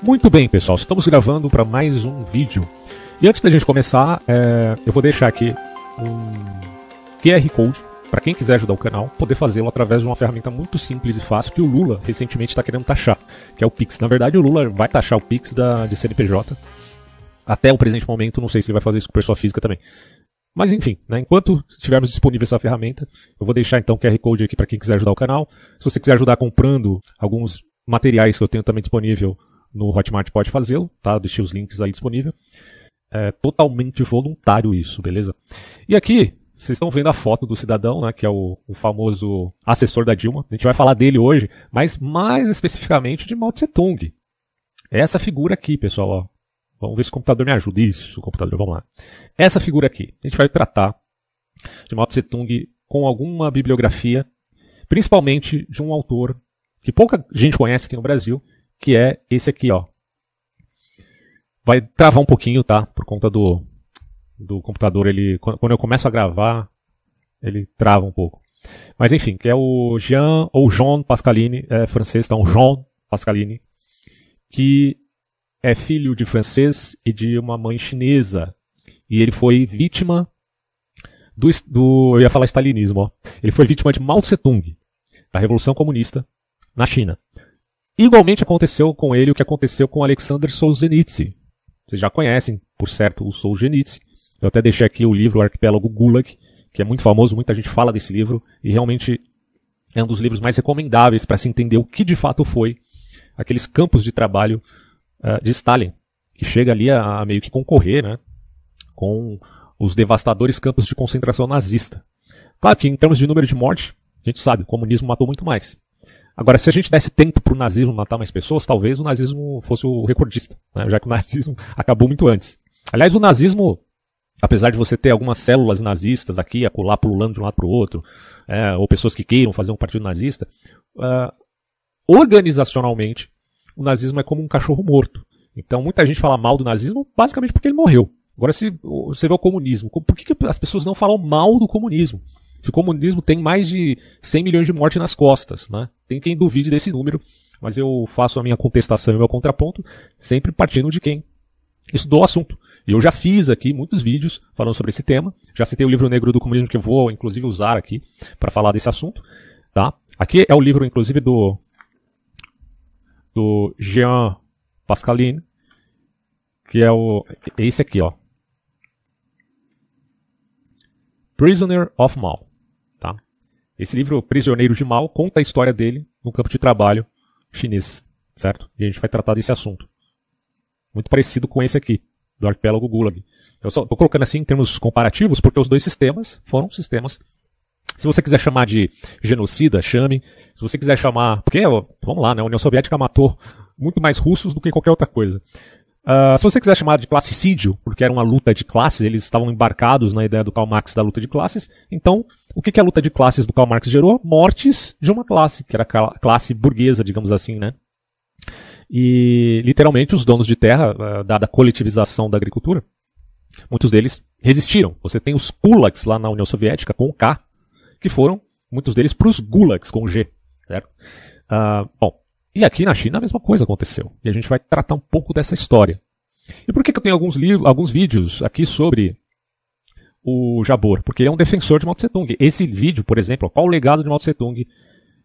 Muito bem, pessoal, estamos gravando para mais um vídeo. E antes da gente começar, eu vou deixar aqui um QR Code para quem quiser ajudar o canal, poder fazê-lo através de uma ferramenta muito simples e fácil que o Lula recentemente está querendo taxar, que é o Pix. Na verdade, o Lula vai taxar o Pix de CNPJ. Até o presente momento, não sei se ele vai fazer isso com pessoa física também. Mas enfim, né, enquanto tivermos disponível essa ferramenta, eu vou deixar então o QR Code aqui para quem quiser ajudar o canal. Se você quiser ajudar comprando alguns materiais que eu tenho também disponível no Hotmart, pode fazê-lo, tá? Deixei os links aí disponível. É totalmente voluntário isso, beleza? E aqui, vocês estão vendo a foto do cidadão, né, que é o famoso assessor da Dilma. A gente vai falar dele hoje, mas mais especificamente de Mao Tse Tung. Essa figura aqui, pessoal, ó. Vamos ver se o computador me ajuda. Isso, computador, vamos lá. Essa figura aqui, a gente vai tratar de Mao Tse Tung com alguma bibliografia, principalmente de um autor que pouca gente conhece aqui no Brasil, que é esse aqui, ó. Vai travar um pouquinho, tá? Por conta do computador, quando eu começo a gravar, ele trava um pouco. Mas enfim, que é o Jean ou Jean Pascalini, é francês, então Jean Pascalini, que é filho de francês e de uma mãe chinesa. E ele foi vítima eu ia falar stalinismo, ó. Ele foi vítima de Mao Tse Tung, da Revolução Comunista na China. Igualmente aconteceu com ele o que aconteceu com Alexander Solzhenitsyn. Vocês já conhecem, por certo, o Solzhenitsyn. Eu até deixei aqui o livro O Arquipélago Gulag, que é muito famoso, muita gente fala desse livro, e realmente é um dos livros mais recomendáveis para se entender o que de fato foi aqueles campos de trabalho de Stalin, que chega ali a meio que concorrer, né, com os devastadores campos de concentração nazista. Claro que em termos de número de morte, a gente sabe, o comunismo matou muito mais. Agora, se a gente desse tempo para o nazismo matar mais pessoas, talvez o nazismo fosse o recordista, né? Já que o nazismo acabou muito antes. Aliás, o nazismo, apesar de você ter algumas células nazistas aqui, acolá, pululando de um lado para o outro, ou pessoas que queiram fazer um partido nazista, organizacionalmente, o nazismo é como um cachorro morto. Então, muita gente fala mal do nazismo basicamente porque ele morreu. Agora, se você vê o comunismo, por que as pessoas não falam mal do comunismo? Se o comunismo tem mais de 100 milhões de mortes nas costas, né? Tem quem duvide desse número, mas eu faço a minha contestação e o meu contraponto sempre partindo de quem estudou o assunto. E eu já fiz aqui muitos vídeos falando sobre esse tema, já citei o livro negro do comunismo que eu vou inclusive usar aqui para falar desse assunto, tá? Aqui é o livro inclusive do Jean Pascalini, que é esse aqui, ó. Prisoner of Mao. Tá? Esse livro, Prisioneiro de Mao, conta a história dele no campo de trabalho chinês, certo? E a gente vai tratar desse assunto. Muito parecido com esse aqui, do Arquipélago Gulag. Eu só tô colocando assim em termos comparativos, porque os dois sistemas foram sistemas. Se você quiser chamar de genocida, chame. Se você quiser chamar... Porque, vamos lá, né? A União Soviética matou muito mais russos do que qualquer outra coisa. Se você quiser chamar de classicídio, porque era uma luta de classes, eles estavam embarcados na ideia do Karl Marx da luta de classes, então o que a luta de classes do Karl Marx gerou? Mortes de uma classe, que era a classe burguesa, digamos assim, né? E literalmente os donos de terra, dada a coletivização da agricultura, muitos deles resistiram. Você tem os kulaks lá na União Soviética, com o K, que foram, muitos deles, para os gulags, com G, certo? Bom, e aqui na China a mesma coisa aconteceu. E a gente vai tratar um pouco dessa história. E por que eu tenho alguns vídeos aqui sobre o Jabor? Porque ele é um defensor de Mao Tse Tung. Esse vídeo, por exemplo, qual o legado de Mao Tse Tung,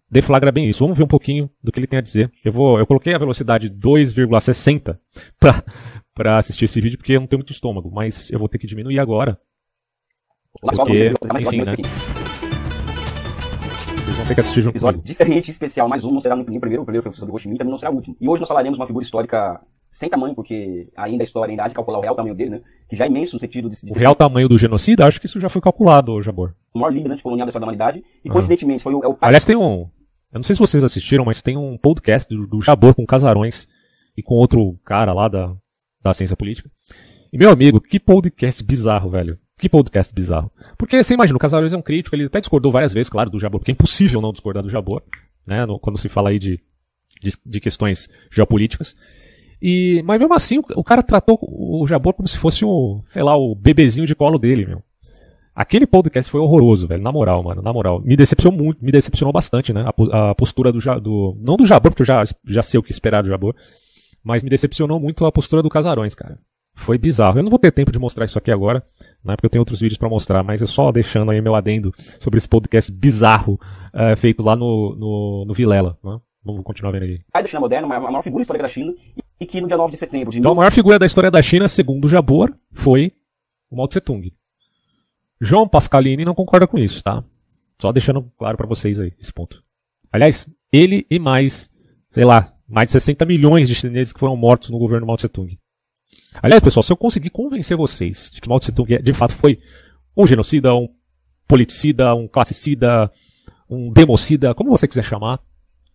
deflagra bem isso. Vamos ver um pouquinho do que ele tem a dizer. Eu coloquei a velocidade 2,60 para assistir esse vídeo, porque eu não tenho muito estômago, mas eu vou ter que diminuir agora. Porque, enfim, né? Vocês vão ter que assistir junto episódio comigo. Diferente, especial, mais um, não será o primeiro foi sobre Ho Chi Minh, também não será o último. E hoje nós falaremos uma figura histórica sem tamanho, porque ainda a história ainda há de calcular o real tamanho dele, né? Que já é imenso no sentido de o real tamanho do genocida, acho que isso já foi calculado, Jabor. O maior líder anticolonial da história da humanidade, e coincidentemente foi o Aliás, tem eu não sei se vocês assistiram, mas tem um podcast do Jabor com Casarões e com outro cara lá da ciência política. E meu amigo, que podcast bizarro, velho. Que podcast bizarro. Porque você imagina, o Casarões é um crítico, ele até discordou várias vezes, claro, do Jabor, porque é impossível não discordar do Jabor, né, quando se fala aí de questões geopolíticas. Mas mesmo assim, o cara tratou o Jabor como se fosse o bebezinho de colo dele, meu. Aquele podcast foi horroroso, velho, na moral, mano, na moral. Me decepcionou bastante, né, a postura não do Jabor, porque eu já sei o que esperar do Jabor, Mas me decepcionou muito a postura do Casarões, cara. Foi bizarro. Eu não vou ter tempo de mostrar isso aqui agora, né, porque eu tenho outros vídeos pra mostrar, mas é só deixando aí meu adendo sobre esse podcast bizarro feito lá no Vilela, né? Vamos continuar vendo aí. Pai da China moderna, a maior figura histórica da China, e que no dia 9 de setembro de Então a maior figura da história da China, segundo o Jabor, foi o Mao Tse Tung. João Pascalini não concorda com isso, tá? Só deixando claro pra vocês aí esse ponto. Aliás, ele e mais, sei lá, mais de 60 milhões de chineses que foram mortos no governo Mao Tse Tung. Aliás, pessoal, se eu conseguir convencer vocês de que Mao Tse Tung de fato foi um genocida, um politicida, um classicida, um democida, como você quiser chamar,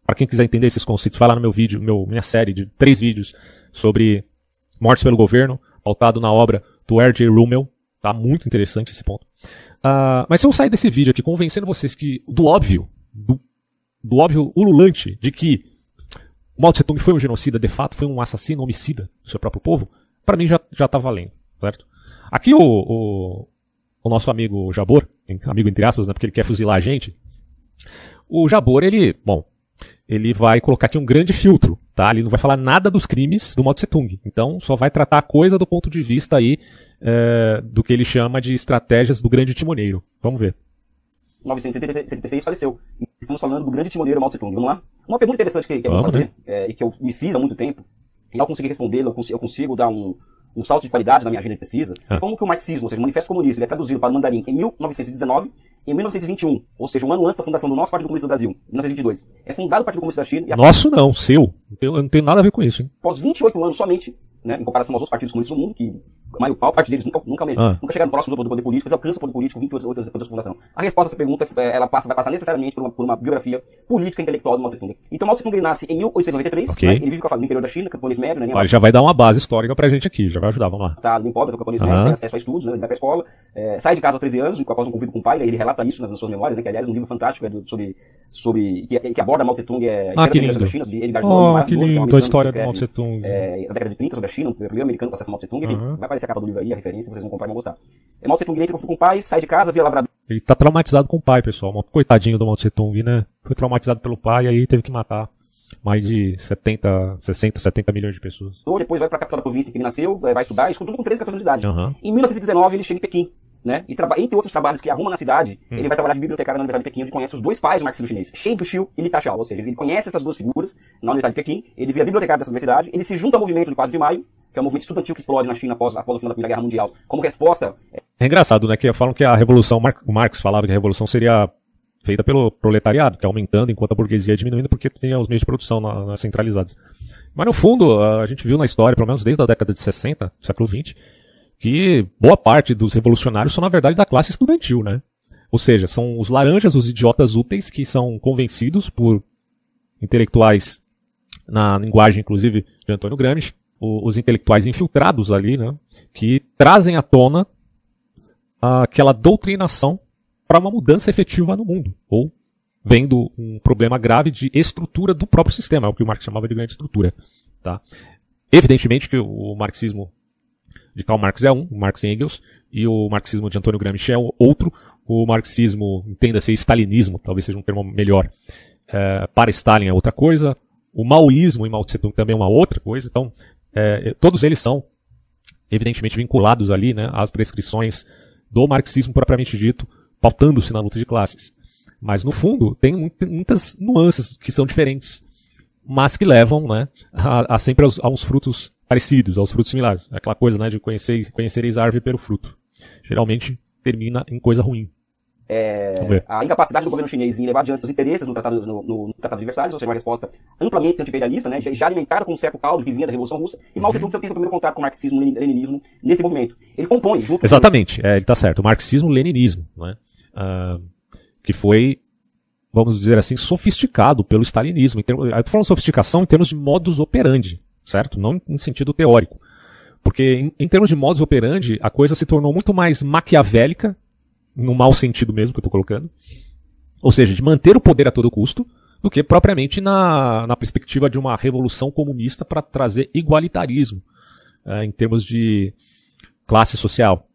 para quem quiser entender esses conceitos, vai lá no meu vídeo, minha série de 3 vídeos sobre mortes pelo governo, pautado na obra do R.J. Rummel. Tá muito interessante esse ponto. Mas se eu sair desse vídeo aqui convencendo vocês que do óbvio ululante de que o Mao Tse Tung foi um genocida, de fato, foi um assassino, homicida do seu próprio povo, para mim já tá valendo, certo? Aqui o nosso amigo Jabor, amigo entre aspas, né, porque ele quer fuzilar a gente, o Jabor, ele vai colocar aqui um grande filtro, tá? Ele não vai falar nada dos crimes do Mao Tse Tung. Então, só vai tratar a coisa do ponto de vista aí do que ele chama de estratégias do grande timoneiro. Vamos ver. 1976 faleceu. Estamos falando do grande timoneiro Mao Tse Tung. Vamos lá? Uma pergunta interessante que eu vou fazer, e que eu me fiz há muito tempo, e ao conseguir respondê-la, eu consigo dar um salto de qualidade na minha agenda de pesquisa. Como que o marxismo, ou seja, o Manifesto Comunista, ele é traduzido para o mandarim em 1919 e em 1921, ou seja, um ano antes da fundação do nosso Partido Comunista do Brasil, 1922. É fundado o Partido Comunista da China. Nosso não, seu. Eu não tenho nada a ver com isso, hein? Após 28 anos somente, né, em comparação aos outros partidos comunistas do mundo, que a maior parte deles nunca chegaram próximos do poder político, eles alcançam o poder político 28 anos depois da fundação. A resposta a essa pergunta vai passar necessariamente por uma biografia política e intelectual do Mao Tse Tung. Então, Mao Tse Tung ele nasce em 1893, okay. Né, ele vive, no interior da China, camponês médio, né? Já vai dar uma base histórica pra gente aqui, já vai ajudar, vamos lá. Está bem pobre, camponês médio, tem acesso a estudos, né, ele vai pra escola, sai de casa aos 13 anos, após um convívio com o pai, né, ele relata isso nas suas memórias, né, que aliás é um livro fantástico sobre que aborda Mao Tse Tung, que lindo. Da China, ele que lindo, a história do Mao Tse Tung. Na década de 30 sobre a China, o primeiro americano que acessa Mao Tse Tung, enfim, vai aparecer a capa do livro aí, a referência, vocês vão comprar e vão gostar. Mao Tse Tung entra com o pai, sai de casa, via lavrador. Ele tá traumatizado com o pai, pessoal. Coitadinho do Mao Tse Tung, né? Foi traumatizado pelo pai e aí teve que matar mais de 70 milhões de pessoas. Depois vai pra capital da província que ele nasceu, vai estudar, isso tudo com 13, 14 anos de idade. Em 1919 ele chega em Pequim, né? E entre outros trabalhos que arruma na cidade, ele vai trabalhar de bibliotecário na Universidade de Pequim, onde conhece os dois pais do marxismo chinês, Shen Duxiu e Li Tashao, ou seja, ele conhece essas duas figuras na Universidade de Pequim, ele vira bibliotecário dessa universidade, ele se junta ao movimento do 4 de maio, que é um movimento estudantil que explode na China após o fim da Primeira Guerra Mundial, como resposta... É engraçado, né, que falam que a revolução, o Marx falava que a revolução seria feita pelo proletariado, que é aumentando enquanto a burguesia é diminuindo porque tem os meios de produção nas centralizadas. Mas no fundo, a gente viu na história, pelo menos desde a década de 60, do século XX, que boa parte dos revolucionários são na verdade da classe estudantil, né? Ou seja, são os laranjas, os idiotas úteis que são convencidos por intelectuais, na linguagem inclusive de Antônio Gramsci, os intelectuais infiltrados ali, né, que trazem à tona aquela doutrinação para uma mudança efetiva no mundo, ou vendo um problema grave de estrutura do próprio sistema, é o que o Marx chamava de grande estrutura. Tá? Evidentemente que o marxismo de Karl Marx é um, o Marx e Engels, e o marxismo de Antônio Gramsci é outro, o marxismo, entenda-se, stalinismo, talvez seja um termo melhor, para Stalin é outra coisa, o maoísmo em Mao Tse Tung também é uma outra coisa, então todos eles são evidentemente vinculados ali, né, às prescrições do marxismo propriamente dito, pautando-se na luta de classes. Mas no fundo tem muitas nuances que são diferentes, mas que levam, né, a sempre a uns frutos parecidos, aos frutos similares. Aquela coisa, né, de conhecereis a árvore pelo fruto. Geralmente termina em coisa ruim. A incapacidade do governo chinês em levar adiante seus interesses no Tratado de Versalhes, ou seja, uma resposta amplamente anti-imperialista, né, já alimentada com um certo caldo que vinha da Revolução Russa, e Mao Tse-tung tem o primeiro contato com o marxismo e o leninismo nesse movimento. Ele compõe junto... Exatamente, ele está certo. O marxismo-leninismo, né, que foi, vamos dizer assim, sofisticado pelo stalinismo. Eu estou falando sofisticação em termos de modus operandi, certo? Não em sentido teórico. Porque em termos de modus operandi, a coisa se tornou muito mais maquiavélica, no mau sentido mesmo que eu estou colocando, ou seja, de manter o poder a todo custo, do que propriamente na perspectiva de uma revolução comunista para trazer igualitarismo em termos de classe social.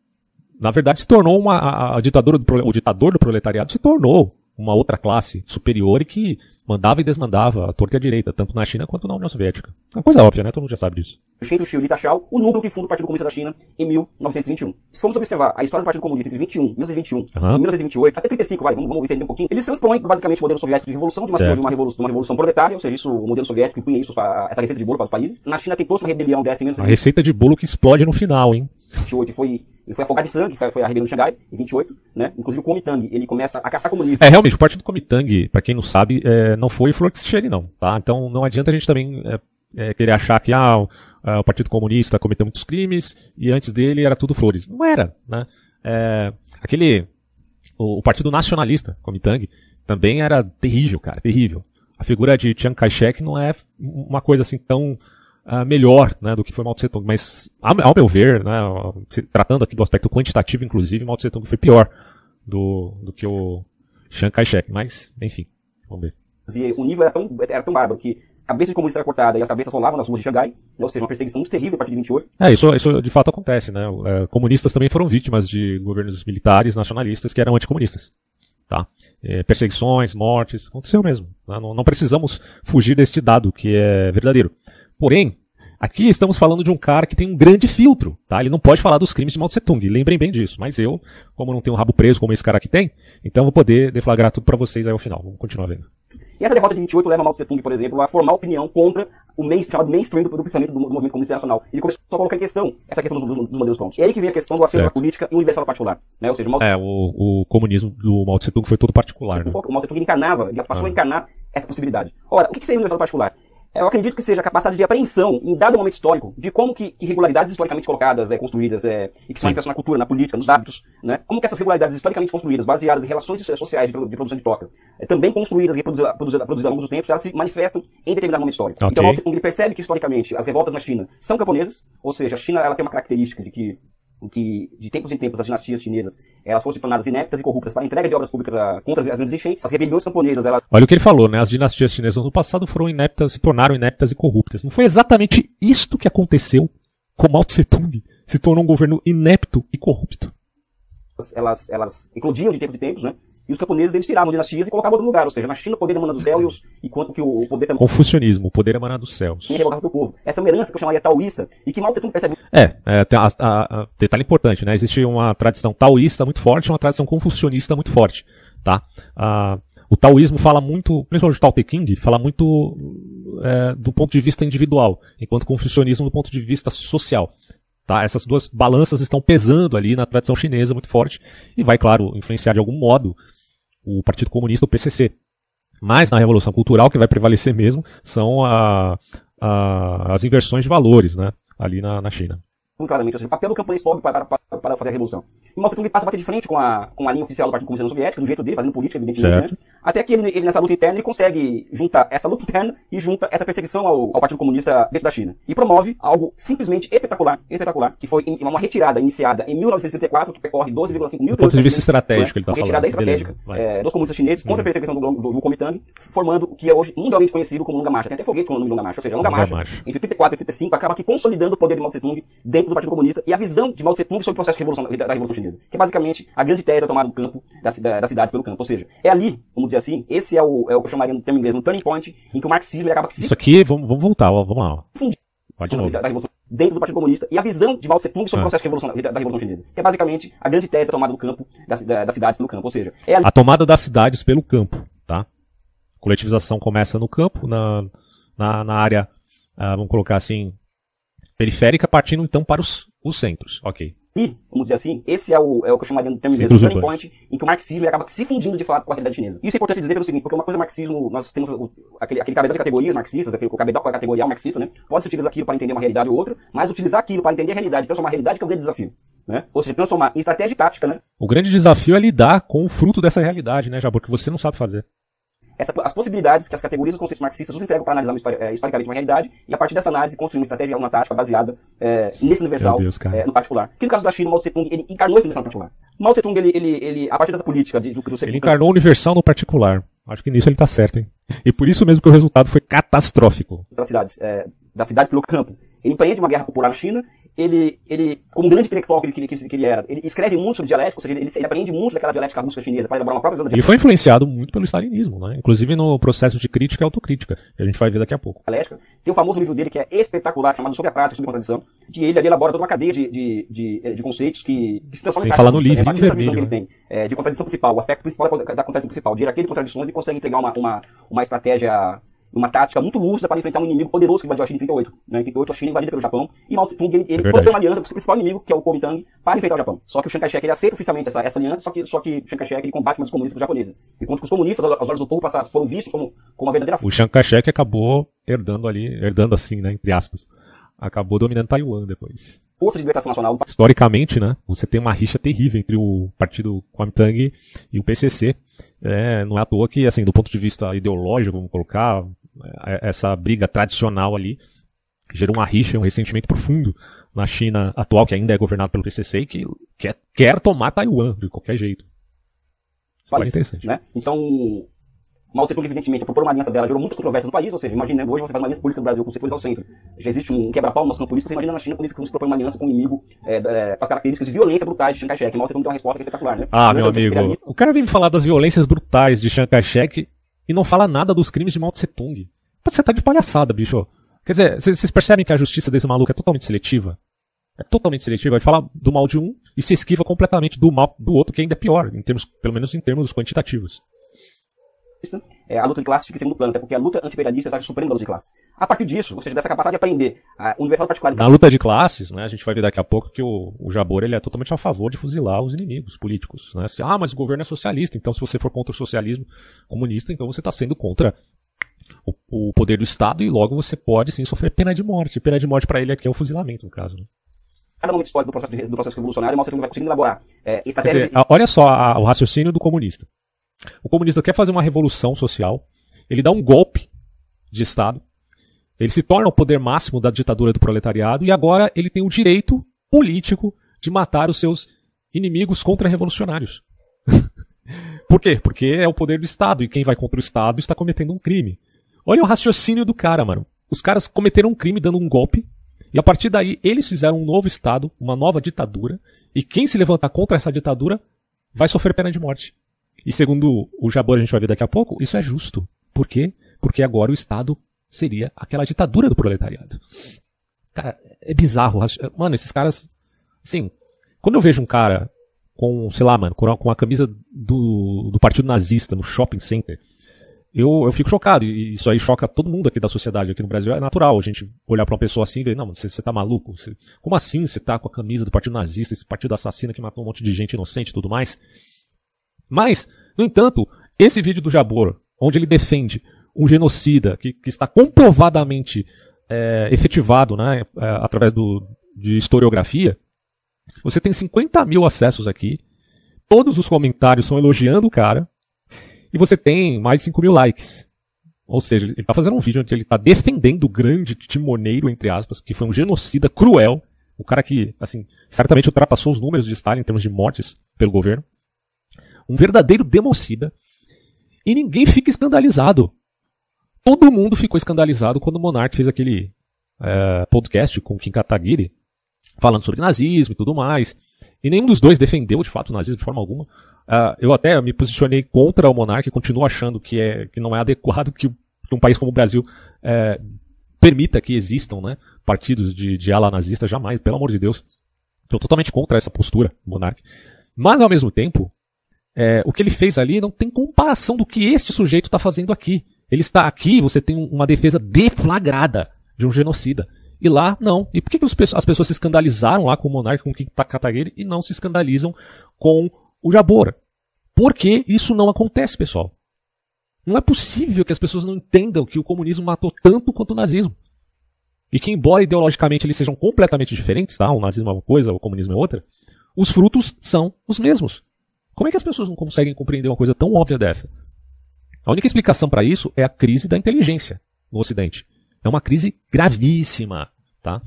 Na verdade, se tornou o ditador do proletariado se tornou uma outra classe superior e que mandava e desmandava a torta e a direita, tanto na China quanto na União Soviética. É uma coisa óbvia, né? Todo mundo já sabe disso. Shen Xiu Li Tashao, o núcleo que funda o Partido Comunista da China em 1921. Se formos observar a história do Partido Comunista entre 1921 e 1928, até 35, vamos entender um pouquinho, eles transpõem basicamente o modelo soviético de revolução, de uma revolução proletária, ou seja, isso, o modelo soviético impunha isso, essa receita de bolo para os países. Na China tentou-se uma rebelião dessa em 1928. A receita de bolo que explode no final, hein? 28 foi afogado de sangue, foi a rebelião de Xangai, em 28, né? Inclusive o Kuomintang, ele começa a caçar comunistas. Realmente, o partido Kuomintang, pra quem não sabe, não foi flor que se cheire, não, tá? Então não adianta a gente também querer achar que o Partido Comunista cometeu muitos crimes e antes dele era tudo flores. Não era, né? O Partido Nacionalista, Kuomintang, também era terrível, cara, terrível. A figura de Chiang Kai-shek não é uma coisa assim tão melhor, né, do que foi Mao Tse-tung, mas ao meu ver, né, tratando aqui do aspecto quantitativo, inclusive, Mao Tse-tung foi pior do que o Chiang Kai-shek, mas enfim, vamos ver. E o nível era tão bárbaro que a cabeça de comunista era cortada e as cabeças rolavam nas ruas de Xangai, ou seja, uma perseguição muito terrível a partir de 28. Isso de fato acontece, né, comunistas também foram vítimas de governos militares nacionalistas que eram anticomunistas. Tá? Perseguições, mortes, aconteceu mesmo. Né? Não precisamos fugir deste dado, que é verdadeiro. Porém, aqui estamos falando de um cara que tem um grande filtro, tá? Ele não pode falar dos crimes de Mao Tse-tung, lembrem bem disso. Mas eu, como não tenho um rabo preso como esse cara aqui tem, então vou poder deflagrar tudo pra vocês aí ao final. Vamos continuar vendo. E essa derrota de 28 leva Mao Tse-tung, por exemplo, a formar opinião contra o chamado mainstream do pensamento do movimento comunista internacional. Ele começou a colocar em questão essa questão dos modelos prontos. E é aí que vem a questão do acerto da política e universal particular. Né? Ou seja, o comunismo do Mao Tse-tung foi todo particular. Né? O Mao Tse-tung ele passou a encarnar essa possibilidade. Ora, o que seria universal particular? Eu acredito que seja a capacidade de apreensão, em dado momento histórico, de como que irregularidades historicamente colocadas, construídas, e que se manifestam na cultura, na política, nos hábitos, né? Como que essas irregularidades historicamente construídas, baseadas em relações sociais de produção de troca, também construídas e produzidas ao longo do tempo, elas se manifestam em determinado momento histórico. Okay. Então, Mao Tse-tung percebe que, historicamente, as revoltas na China são camponesas, ou seja, a China ela tem uma característica de que de tempos em tempos as dinastias chinesas elas foram se tornadas ineptas e corruptas para a entrega de obras públicas contra as grandes enchentes. As rebeliões camponesas, Olha o que ele falou, né? As dinastias chinesas no passado foram ineptas, se tornaram ineptas e corruptas. Não foi exatamente isto que aconteceu com Mao Tse-tung? Se tornou um governo inepto e corrupto. Elas eclodiam de tempo de tempos, né? E os camponeses, eles tiravam dinastias e colocavam em outro lugar. Ou seja, na China o poder emana do céu enquanto que o poder também... Confucionismo, o poder emana dos céus. E revogava para o povo. Essa é uma herança que eu chamaria taoísta e que Mao Tse-tung percebe... Detalhe importante, né? Existe uma tradição taoísta muito forte e uma tradição confucionista muito forte, tá? O taoísmo fala muito, principalmente o Tao Te Ching, fala muito do ponto de vista individual, enquanto o confucionismo do ponto de vista social. Tá? Essas duas balanças estão pesando ali na tradição chinesa muito forte e vai, claro, influenciar de algum modo o Partido Comunista, o PCC. Mas na Revolução Cultural, que vai prevalecer mesmo são as inversões de valores, né? Ali na China. Claramente, ou seja, o papel do camponês pobre para fazer a revolução. E Mao Tse-tung passa a bater de frente com a linha oficial do Partido Comunista Soviético, do jeito dele, fazendo política, evidentemente, né? Até que ele nessa luta interna, ele consegue juntar essa luta interna e junta essa perseguição ao Partido Comunista dentro da China. E promove algo simplesmente espetacular, que foi uma retirada iniciada em 1964, que percorre 12,5 mil... Do ponto de vista estratégico, ele está falando. Uma retirada estratégica dos comunistas chineses contra a perseguição do Kuomintang, formando o que é hoje mundialmente conhecido como Longa Marcha. Tem até foguete com o nome de Longa Marcha. Ou seja, a Longa Marcha, entre 34 e 35, acaba aqui consolidando o poder de Mao Tse-tung dentro do Partido Comunista e a visão de Mao Tse-tung sobre o processo da Revolução Chinesa. Que é basicamente a grande tese da tomada do campo, das cidades pelo campo. Ou seja, é ali, vamos dizer assim, esse é o que eu chamaria no termo inglês, um turning point, em que o marxismo acaba que se... Isso aqui, vamos voltar, vamos lá. Vai de novo. Dentro do Partido Comunista e a visão de Mao Tse-tung sobre o processo da Revolução Chinesa. Que é basicamente a grande tese da tomada do campo, das cidades pelo campo. Ou seja, é ali... A tomada das cidades pelo campo, tá? Coletivização começa no campo, na área, vamos colocar assim, periférica, partindo então para os centros. Ok. E, vamos dizer assim, esse é o que eu chamaria de termo inglês, um turning point, em que o marxismo acaba se fundindo de fato com a realidade chinesa. Isso é importante dizer pelo seguinte, porque uma coisa é marxismo, nós temos aquele cabedal de categorias marxistas, o cabedal categorial marxista, né? Pode-se utilizar aquilo para entender uma realidade ou outra, mas utilizar aquilo para entender a realidade, transformar a realidade que é um grande desafio. Né? Ou seja, transformar em estratégia e tática, né? O grande desafio é lidar com o fruto dessa realidade, né, Jabor, que você não sabe fazer. As possibilidades que as categorias dos conceitos marxistas nos entregam para analisar historicamente uma realidade e a partir dessa análise construir uma estratégia e uma tática baseada nesse universal no particular. Que no caso da China, Mao Tse-tung ele encarnou esse universal no particular. Mao Tse-tung ele a partir dessa política ele encarnou o universal no particular. Acho que nisso ele está certo, hein? E por isso mesmo que o resultado foi catastrófico. Das cidades pelo campo. Ele empreende uma guerra popular na China como um grande intelectual que ele era, ele escreve muito sobre dialética, ou seja, ele aprende muito daquela dialética russa chinesa para elaborar uma própria visão da Ele foi influenciado muito pelo stalinismo, né? Inclusive no processo de crítica e autocrítica, que a gente vai ver daqui a pouco. Dialética. Tem o famoso livro dele que é espetacular, chamado Sobre a Prática e Sobre a Contradição, que ele ali elabora toda uma cadeia de conceitos que se transformam em prática. Sem falar no livro, a partir dessa visão que ele tem, de contradição principal, o aspecto principal da contradição principal, de hierarquia de contradições, ele consegue entregar uma estratégia, uma tática muito lúcida para enfrentar um inimigo poderoso que invadiu a China em 38. Né? Em 38 a China invadida pelo Japão e Mao Tse-tung ele propõe uma aliança com o seu principal inimigo, que é o Kuomintang, para enfrentar o Japão. Só que o Chiang Kai-shek ele aceita oficialmente essa aliança, só que o Chiang Kai-shek ele combate mais os comunistas que os japoneses. Enquanto que os comunistas, aos olhos do povo, foram vistos como uma verdadeira... O Chiang Kai-shek acabou herdando assim, né, entre aspas, acabou dominando Taiwan depois. Força de Libertação Nacional. Historicamente, né, você tem uma rixa terrível entre o partido Kuomintang e o PCC. Não é à toa que, assim, do ponto de vista ideológico, vamos colocar, essa briga tradicional ali gerou uma rixa, um ressentimento profundo na China atual, que ainda é governada pelo PCC e que quer tomar Taiwan de qualquer jeito. Isso é interessante. Né? Então, Mao Tse-tung, evidentemente, propor uma aliança dela gerou muitas controvérsias no país, ou seja, imagina, hoje você faz uma aliança política no Brasil com os setores ao centro. Já existe um quebra-pau no nosso campo político, você imagina na China quando se propõe uma aliança com um inimigo com as características de violência brutais de Chiang Kai-shek. Mao Tse-tung tem uma resposta que é espetacular, né? Meu amigo, o cara vem me falar das violências brutais de Chiang Kai-shek e não fala nada dos crimes de Mao Tse-tung. Você tá de palhaçada, bicho. Quer dizer, vocês percebem que a justiça desse maluco é totalmente seletiva? É totalmente seletiva. Vai falar do mal de um e se esquiva completamente do mal do outro, que ainda é pior, pelo menos em termos quantitativos. A luta de classe fica em segundo plano, até porque a luta anti-imperialista está suprema da luta de classe. A partir disso, ou seja, dessa capacidade de aprender a universidade particular... Na luta de classes, né, a gente vai ver daqui a pouco que o Jabor ele é totalmente a favor de fuzilar os inimigos políticos. Né? Mas o governo é socialista, então se você for contra o socialismo comunista, então você está sendo contra o poder do Estado e logo você pode sim sofrer pena de morte. Pena de morte para ele aqui é o fuzilamento, no caso. Né? Cada momento histórico do processo revolucionário, Mao Tse-tung vai conseguindo elaborar estratégias... Olha só o raciocínio do comunista. O comunista quer fazer uma revolução social, ele dá um golpe de Estado, ele se torna o poder máximo da ditadura do proletariado e agora ele tem o direito político de matar os seus inimigos contra-revolucionários. Por quê? Porque é o poder do Estado e quem vai contra o Estado está cometendo um crime. Olha o raciocínio do cara, mano. Os caras cometeram um crime dando um golpe e a partir daí eles fizeram um novo Estado, uma nova ditadura e quem se levantar contra essa ditadura vai sofrer pena de morte. E segundo o Jabor, a gente vai ver daqui a pouco, isso é justo. Por quê? Porque agora o Estado seria aquela ditadura do proletariado. Cara, é bizarro. Mano, esses caras... Assim, quando eu vejo um cara com, sei lá, mano, com a camisa do partido nazista no shopping center, eu fico chocado. E isso aí choca todo mundo aqui da sociedade. Aqui no Brasil é natural a gente olhar pra uma pessoa assim e ver, não, você tá maluco? Como assim você tá com a camisa do partido nazista, esse partido assassino que matou um monte de gente inocente e tudo mais? Mas, no entanto, esse vídeo do Jabor, onde ele defende um genocida que está comprovadamente efetivado, né, através de historiografia, você tem 50 mil acessos aqui, todos os comentários são elogiando o cara, e você tem mais de 5 mil likes. Ou seja, ele está fazendo um vídeo onde ele está defendendo o grande timoneiro, entre aspas, que foi um genocida cruel, o cara que, assim, certamente ultrapassou os números de Stalin em termos de mortes pelo governo. Um verdadeiro democida. E ninguém fica escandalizado. Todo mundo ficou escandalizado quando o Monark fez aquele podcast com o Kim Kataguiri, falando sobre nazismo e tudo mais. E nenhum dos dois defendeu, de fato, o nazismo de forma alguma. Eu até me posicionei contra o Monark e continuo achando que não é adequado que um país como o Brasil permita que existam, né, partidos de ala nazista. Jamais, pelo amor de Deus. Estou totalmente contra essa postura do Monark. Mas, ao mesmo tempo, o que ele fez ali não tem comparação do que este sujeito está fazendo aqui. Ele está aqui, você tem uma defesa deflagrada de um genocida. E lá, não. E por que as pessoas se escandalizaram lá com o Monark, com o Kim Kataguiri, e não se escandalizam com o Jabor? Porque isso não acontece, pessoal. Não é possível que as pessoas não entendam que o comunismo matou tanto quanto o nazismo. E que, embora ideologicamente eles sejam completamente diferentes, tá? O nazismo é uma coisa, o comunismo é outra, os frutos são os mesmos. Como é que as pessoas não conseguem compreender uma coisa tão óbvia dessa? A única explicação para isso é a crise da inteligência no Ocidente. É uma crise gravíssima, tá?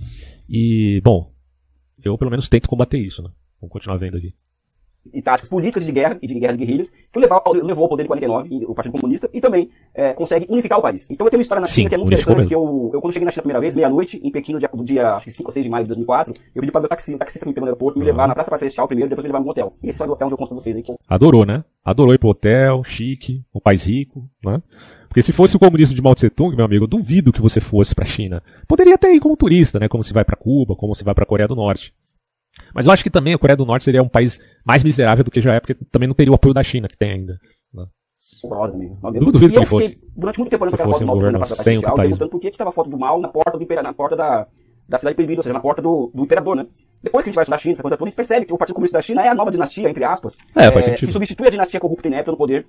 E, bom, eu pelo menos tento combater isso, né? Vamos continuar vendo aqui. e táticas políticas de guerra e de guerra de guerrilhas que levou ao poder em 49, o Partido Comunista, e também consegue unificar o país. Então eu tenho uma história na China que é muito interessante, que eu quando cheguei na China a primeira vez, meia-noite, em Pequim, no dia acho que 5 ou 6 de maio de 2004, eu pedi para o taxista me pegou no aeroporto, me levar na Praça Celestial primeiro, depois me levar no hotel. E esse é o hotel onde eu conto pra vocês aí. Adorou, né? Adorou ir pro hotel, chique, um país rico, né? Porque se fosse o comunismo de Mao Tse Tung, meu amigo, eu duvido que você fosse pra China. Poderia até ir como turista, né? Como se vai pra Cuba, como se vai pra Coreia do Norte. Mas eu acho que também a Coreia do Norte seria um país mais miserável do que já é, porque também não teria o apoio da China, que tem ainda. Né? Duvido que ele fosse. Durante muito tempo olhando aquela foto do Mao Tse Tung na Praça Celestial, perguntando por que estava a foto do Mao na porta da cidade proibida, ou seja, na porta do imperador, né? Depois que a gente vai estudar a China, essa coisa toda, a gente percebe que o Partido Comunista da China é a nova dinastia, entre aspas, faz sentido. que substitui a dinastia corrupta e inepta no poder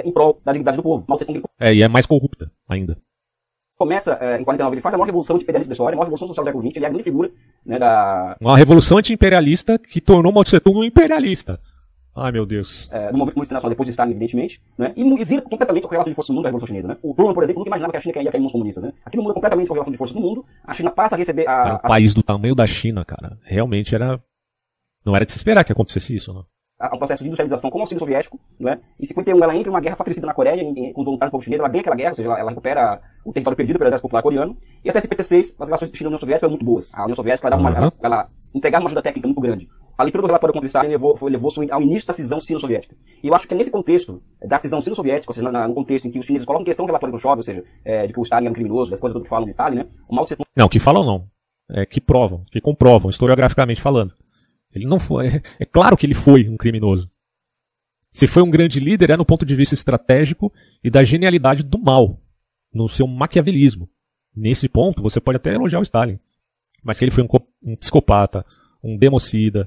em prol da dignidade do povo. Mao Tse Tung e é mais corrupta ainda. Começa em 49, ele faz a maior revolução anti-imperialista da história, a maior revolução social do século XX, ele é a grande figura, né, uma revolução anti-imperialista que tornou Mao Tse Tung um imperialista. Ai, meu Deus. No movimento comunista internacional, depois de Stalin, evidentemente, né, e vira completamente a correlação de forças no mundo da Revolução Chinesa, né. O Truman, por exemplo, nunca imaginava que a China ia cair nos comunistas, né. Aquilo muda completamente a correlação de forças no mundo, a China passa a receber um país do tamanho da China, cara, realmente não era de se esperar que acontecesse isso, né. Um processo de industrialização como o auxílio soviético, né? Em 51 ela entra em uma guerra fratricida na Coreia, com os voluntários do povo chinês, ela ganha aquela guerra, ou seja, ela recupera o território perdido pelo exército popular coreano, e até 56 as relações China e União Soviética eram muito boas. A União Soviética ela entregava uma ajuda técnica muito grande. A leitura do relatório contra Stalin levou-se ao início da cisão sino-soviética. E eu acho que é nesse contexto da cisão sino-soviética, ou seja, no contexto em que os chineses colocam em questão o relatório do Khrushchev, ou seja, de que o Stalin era um criminoso, as coisas todas que falam de Stalin, né? O Mao Tse Tung... Não, que falam não. Que provam, que comprovam, historiograficamente falando. Ele não foi... É claro que ele foi um criminoso. Se foi um grande líder, é no ponto de vista estratégico e da genialidade do mal, no seu maquiavelismo. Nesse ponto, você pode até elogiar o Stalin. Mas que ele foi um psicopata, um democida,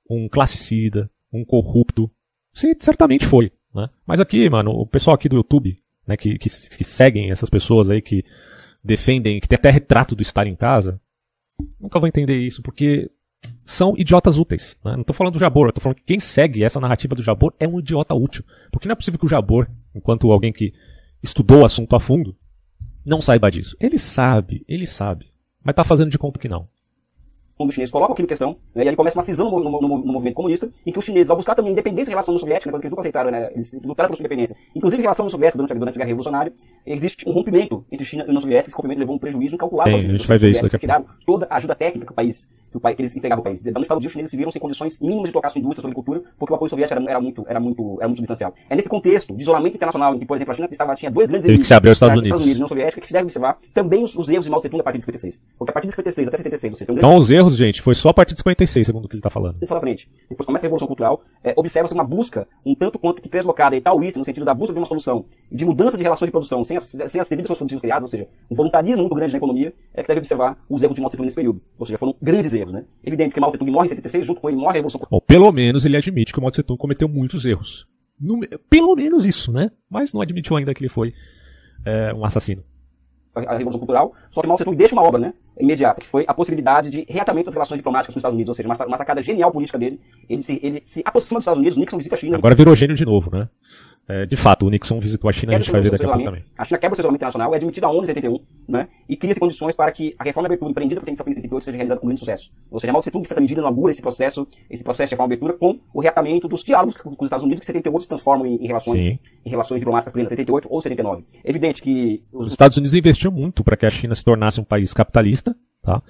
um classicida, um corrupto. Sim, certamente foi. Né? Mas aqui, mano, o pessoal aqui do YouTube, né, que seguem essas pessoas aí que defendem, que tem até retrato do Stalin em casa, nunca vão entender isso, porque... são idiotas úteis. Né? Não estou falando do Jabor, estou falando que quem segue essa narrativa do Jabor é um idiota útil. Porque não é possível que o Jabor, enquanto alguém que estudou o assunto a fundo, não saiba disso. Ele sabe, mas está fazendo de conta que não. Os chineses colocam aquilo em questão, né, e aí começa uma cisão no movimento comunista, em que os chineses, ao buscar também independência em relação à União Soviética, né, coisa que eles nunca aceitaram, né, eles lutaram por sua independência, inclusive em relação à União Soviética durante a Guerra Revolucionária, existe um rompimento entre China e União Soviética, esse rompimento levou um prejuízo incalculável. A gente vai ver isso daqui a pouco. Tiraram toda a ajuda técnica que eles entregavam ao país. No final do dia, os chineses se viram sem condições mínimas de tocar sua indústria, sua agricultura, porque o apoio soviético era muito substancial. É nesse contexto de isolamento internacional, em que, por exemplo, a China tinha dois grandes inimigos, que se abriu aos Estados Unidos e a União Soviética, que se deve observar também os erros de Mao Tse-tung a partir de 56. Porque a partir de 56 até 76, você tem Então os erros, gente, foi só a partir de 56, segundo o que ele está falando. Isso lá na frente. Depois começa a Revolução Cultural, observa-se uma busca, um tanto quanto que deslocada e taoísta, no sentido da busca de uma solução, de mudança de relações de produção, sem as devidas soluções industriais, ou seja, um voluntarismo muito grande na economia, que deve observar os erros de Mao Tse-tung nesse período. Ou seja, foram grandes erros, né? Evidente que Mao Tse-tung morre em 76, junto com ele morre a Revolução Cultural. Bom, pelo menos ele admite que o Mao Tse-tung cometeu muitos erros. Pelo menos isso, né? Mas não admitiu ainda que ele foi um assassino. A Revolução Cultural, só que Mao Tse-tung deixa uma obra, né, imediata, que foi a possibilidade de reatamento das relações diplomáticas com os Estados Unidos, ou seja, uma sacada genial política dele, ele se aproxima dos Estados Unidos, o Nixon visita a China. Agora virou gênio de novo, né? De fato, o Nixon visitou a China, a gente vai ver daqui a pouco também. A China quebra o seu isolamento internacional, é admitida a ONU em 71, né, e cria-se condições para que a reforma de abertura empreendida por Deng Xiaoping em 78 seja realizada com grande sucesso. Ou seja, Mao Tse-tung, em certa medida, inaugura esse processo de reforma de abertura com o reatamento dos diálogos com os Estados Unidos, que em 78 se transformam em relações diplomáticas plenas, 78 ou 79. É evidente que... Os Estados Unidos investiu muito para que a China se tornasse um país capitalista, tá?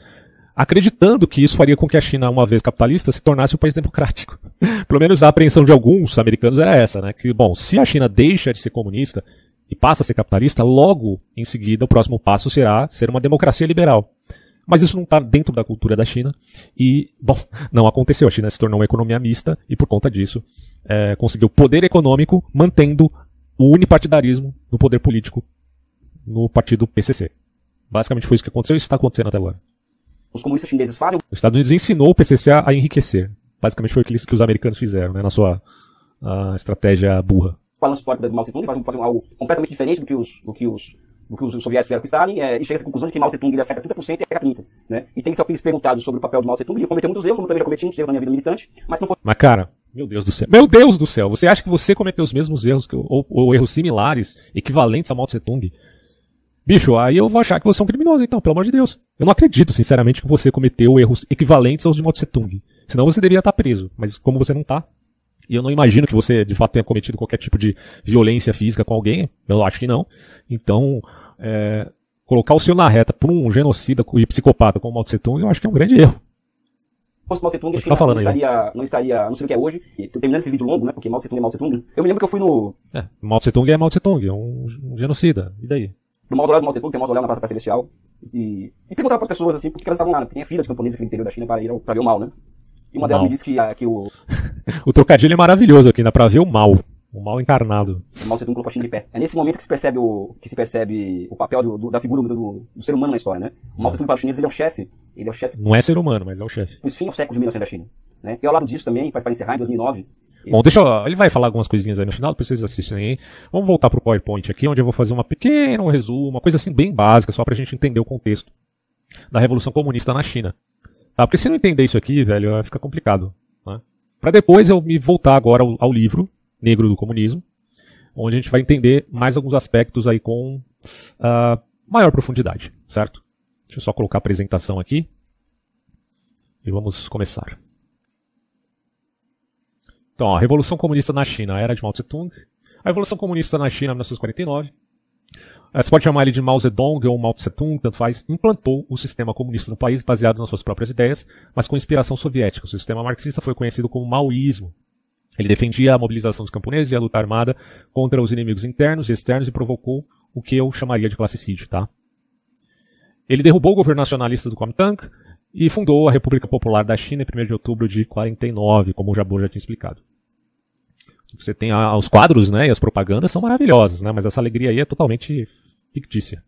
Acreditando que isso faria com que a China, uma vez capitalista, se tornasse um país democrático. Pelo menos a apreensão de alguns americanos era essa, né? Que, bom, se a China deixa de ser comunista e passa a ser capitalista, logo em seguida o próximo passo será ser uma democracia liberal. Mas isso não está dentro da cultura da China e, bom, não aconteceu. A China se tornou uma economia mista e, por conta disso, conseguiu poder econômico mantendo o unipartidarismo no poder político no partido PCC. Basicamente foi isso que aconteceu e está acontecendo até agora. Os comunistas chineses fazem... Os Estados Unidos ensinou o PCC a enriquecer. Basicamente foi o que os americanos fizeram, né, na sua estratégia burra. O balanço histórico do Mao Tse-tung faz algo completamente diferente do que os soviéticos fizeram com Stalin, e chega a essa conclusão de que Mao Tse-tung ele acerta 30% e erra 30%. Né? E tem que ser perguntado sobre o papel do Mao Tse-tung, ele cometeu muitos erros, como eu também já cometi muitos erros na minha vida militante, mas não foi... Mas cara, meu Deus do céu. Meu Deus do céu, você acha que você cometeu os mesmos erros, ou erros similares, equivalentes a Mao Tse-tung? Bicho, aí eu vou achar que você é um criminoso, então, pelo amor de Deus. Eu não acredito, sinceramente, que você cometeu erros equivalentes aos de Mao Tse-tung. Senão você deveria estar preso. Mas como você não está, E eu não imagino que você, de fato, tenha cometido qualquer tipo de violência física com alguém. Eu acho que não. Então, colocar o senhor na reta por um genocida e psicopata como Mao Tse Tung, eu acho que é um grande erro. Se fosse Mao Tse Tung, não sei o que é hoje, e terminando esse vídeo longo, né, porque Mao Tse Tung é Mao Tse Tung, eu me lembro que eu fui no... Mao Tse Tung é Mao Tse Tung, é um genocida, e daí? No mausoléu do Mao Tse Tung, tem um mausoléu na Praça Celestial, e perguntava para as pessoas, assim, porque elas estavam lá, né, porque tem fila de camponeses aqui no interior da China para ver o Mao, né, e uma delas me disse que o... O trocadilho é maravilhoso aqui, dá pra ver o mal encarnado. O Mao Tse Tung colocou a China de pé. É nesse momento que se percebe o papel da figura do ser humano na história, né? O Mao Tse Tung para os chineses, ele é o chefe. Não é ser humano, mas é o chefe. Os fins do século de 1900 da China, né? E ao lado disso também, para encerrar, em 2009... Bom, ele vai falar algumas coisinhas aí no final, depois vocês assistem aí. Vamos voltar pro PowerPoint aqui, onde eu vou fazer uma pequeno resumo, uma coisa assim bem básica, só pra gente entender o contexto da Revolução Comunista na China. Tá? Porque se não entender isso aqui, velho, vai ficar complicado. Né? Pra depois eu me voltar agora ao livro Negro do Comunismo, onde a gente vai entender mais alguns aspectos aí com maior profundidade, certo? Deixa eu só colocar a apresentação aqui. E vamos começar. Então, a Revolução Comunista na China, a era de Mao Tse Tung. A Revolução Comunista na China, 1949. Você pode chamar ele de Mao Zedong ou Mao Tse Tung, tanto faz. Implantou o sistema comunista no país baseado nas suas próprias ideias, mas com inspiração soviética. O sistema marxista foi conhecido como maoísmo. Ele defendia a mobilização dos camponeses e a luta armada contra os inimigos internos e externos e provocou o que eu chamaria de classicídio, tá? Ele derrubou o governo nacionalista do Kuomintang e fundou a República Popular da China em 1º de outubro de 49, como o Jabor já tinha explicado. Você tem os quadros, né, e as propagandas são maravilhosas, né, mas essa alegria aí é totalmente fictícia.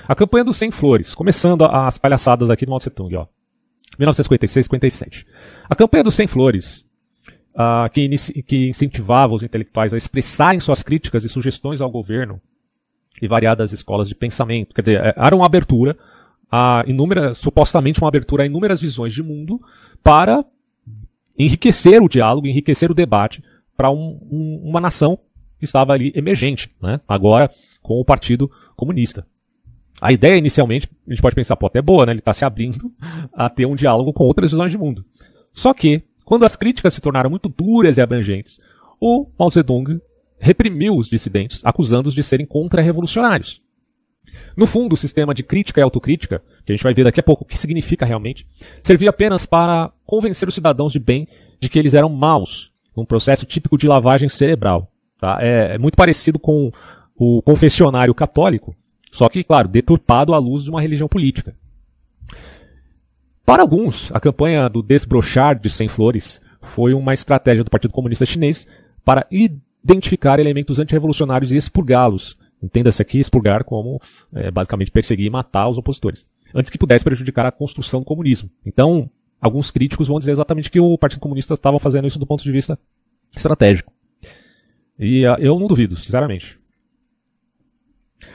A campanha dos 100 flores, começando as palhaçadas aqui do Mao Tse Tung, ó. 1956-57. A campanha dos 100 flores, que incentivava os intelectuais a expressarem suas críticas e sugestões ao governo e variadas escolas de pensamento. Quer dizer, era uma abertura supostamente uma abertura a inúmeras visões de mundo para enriquecer o diálogo, enriquecer o debate para uma nação que estava ali emergente, né? Agora com o Partido Comunista. A ideia inicialmente, a gente pode pensar, pô, até boa, né? Ele está se abrindo a ter um diálogo com outras visões de mundo. Só que, quando as críticas se tornaram muito duras e abrangentes, o Mao Zedong reprimiu os dissidentes, acusando-os de serem contra-revolucionários. No fundo, o sistema de crítica e autocrítica, que a gente vai ver daqui a pouco o que significa realmente, servia apenas para convencer os cidadãos de bem de que eles eram maus, num processo típico de lavagem cerebral. Tá? É muito parecido com o confessionário católico, só que, claro, deturpado à luz de uma religião política. Para alguns, a campanha do desbrochar de 100 flores foi uma estratégia do Partido Comunista Chinês para identificar elementos antirrevolucionários e expurgá-los. Entenda-se aqui expurgar como basicamente perseguir e matar os opositores, antes que pudesse prejudicar a construção do comunismo. Então, alguns críticos vão dizer exatamente que o Partido Comunista estava fazendo isso do ponto de vista estratégico. E eu não duvido, sinceramente.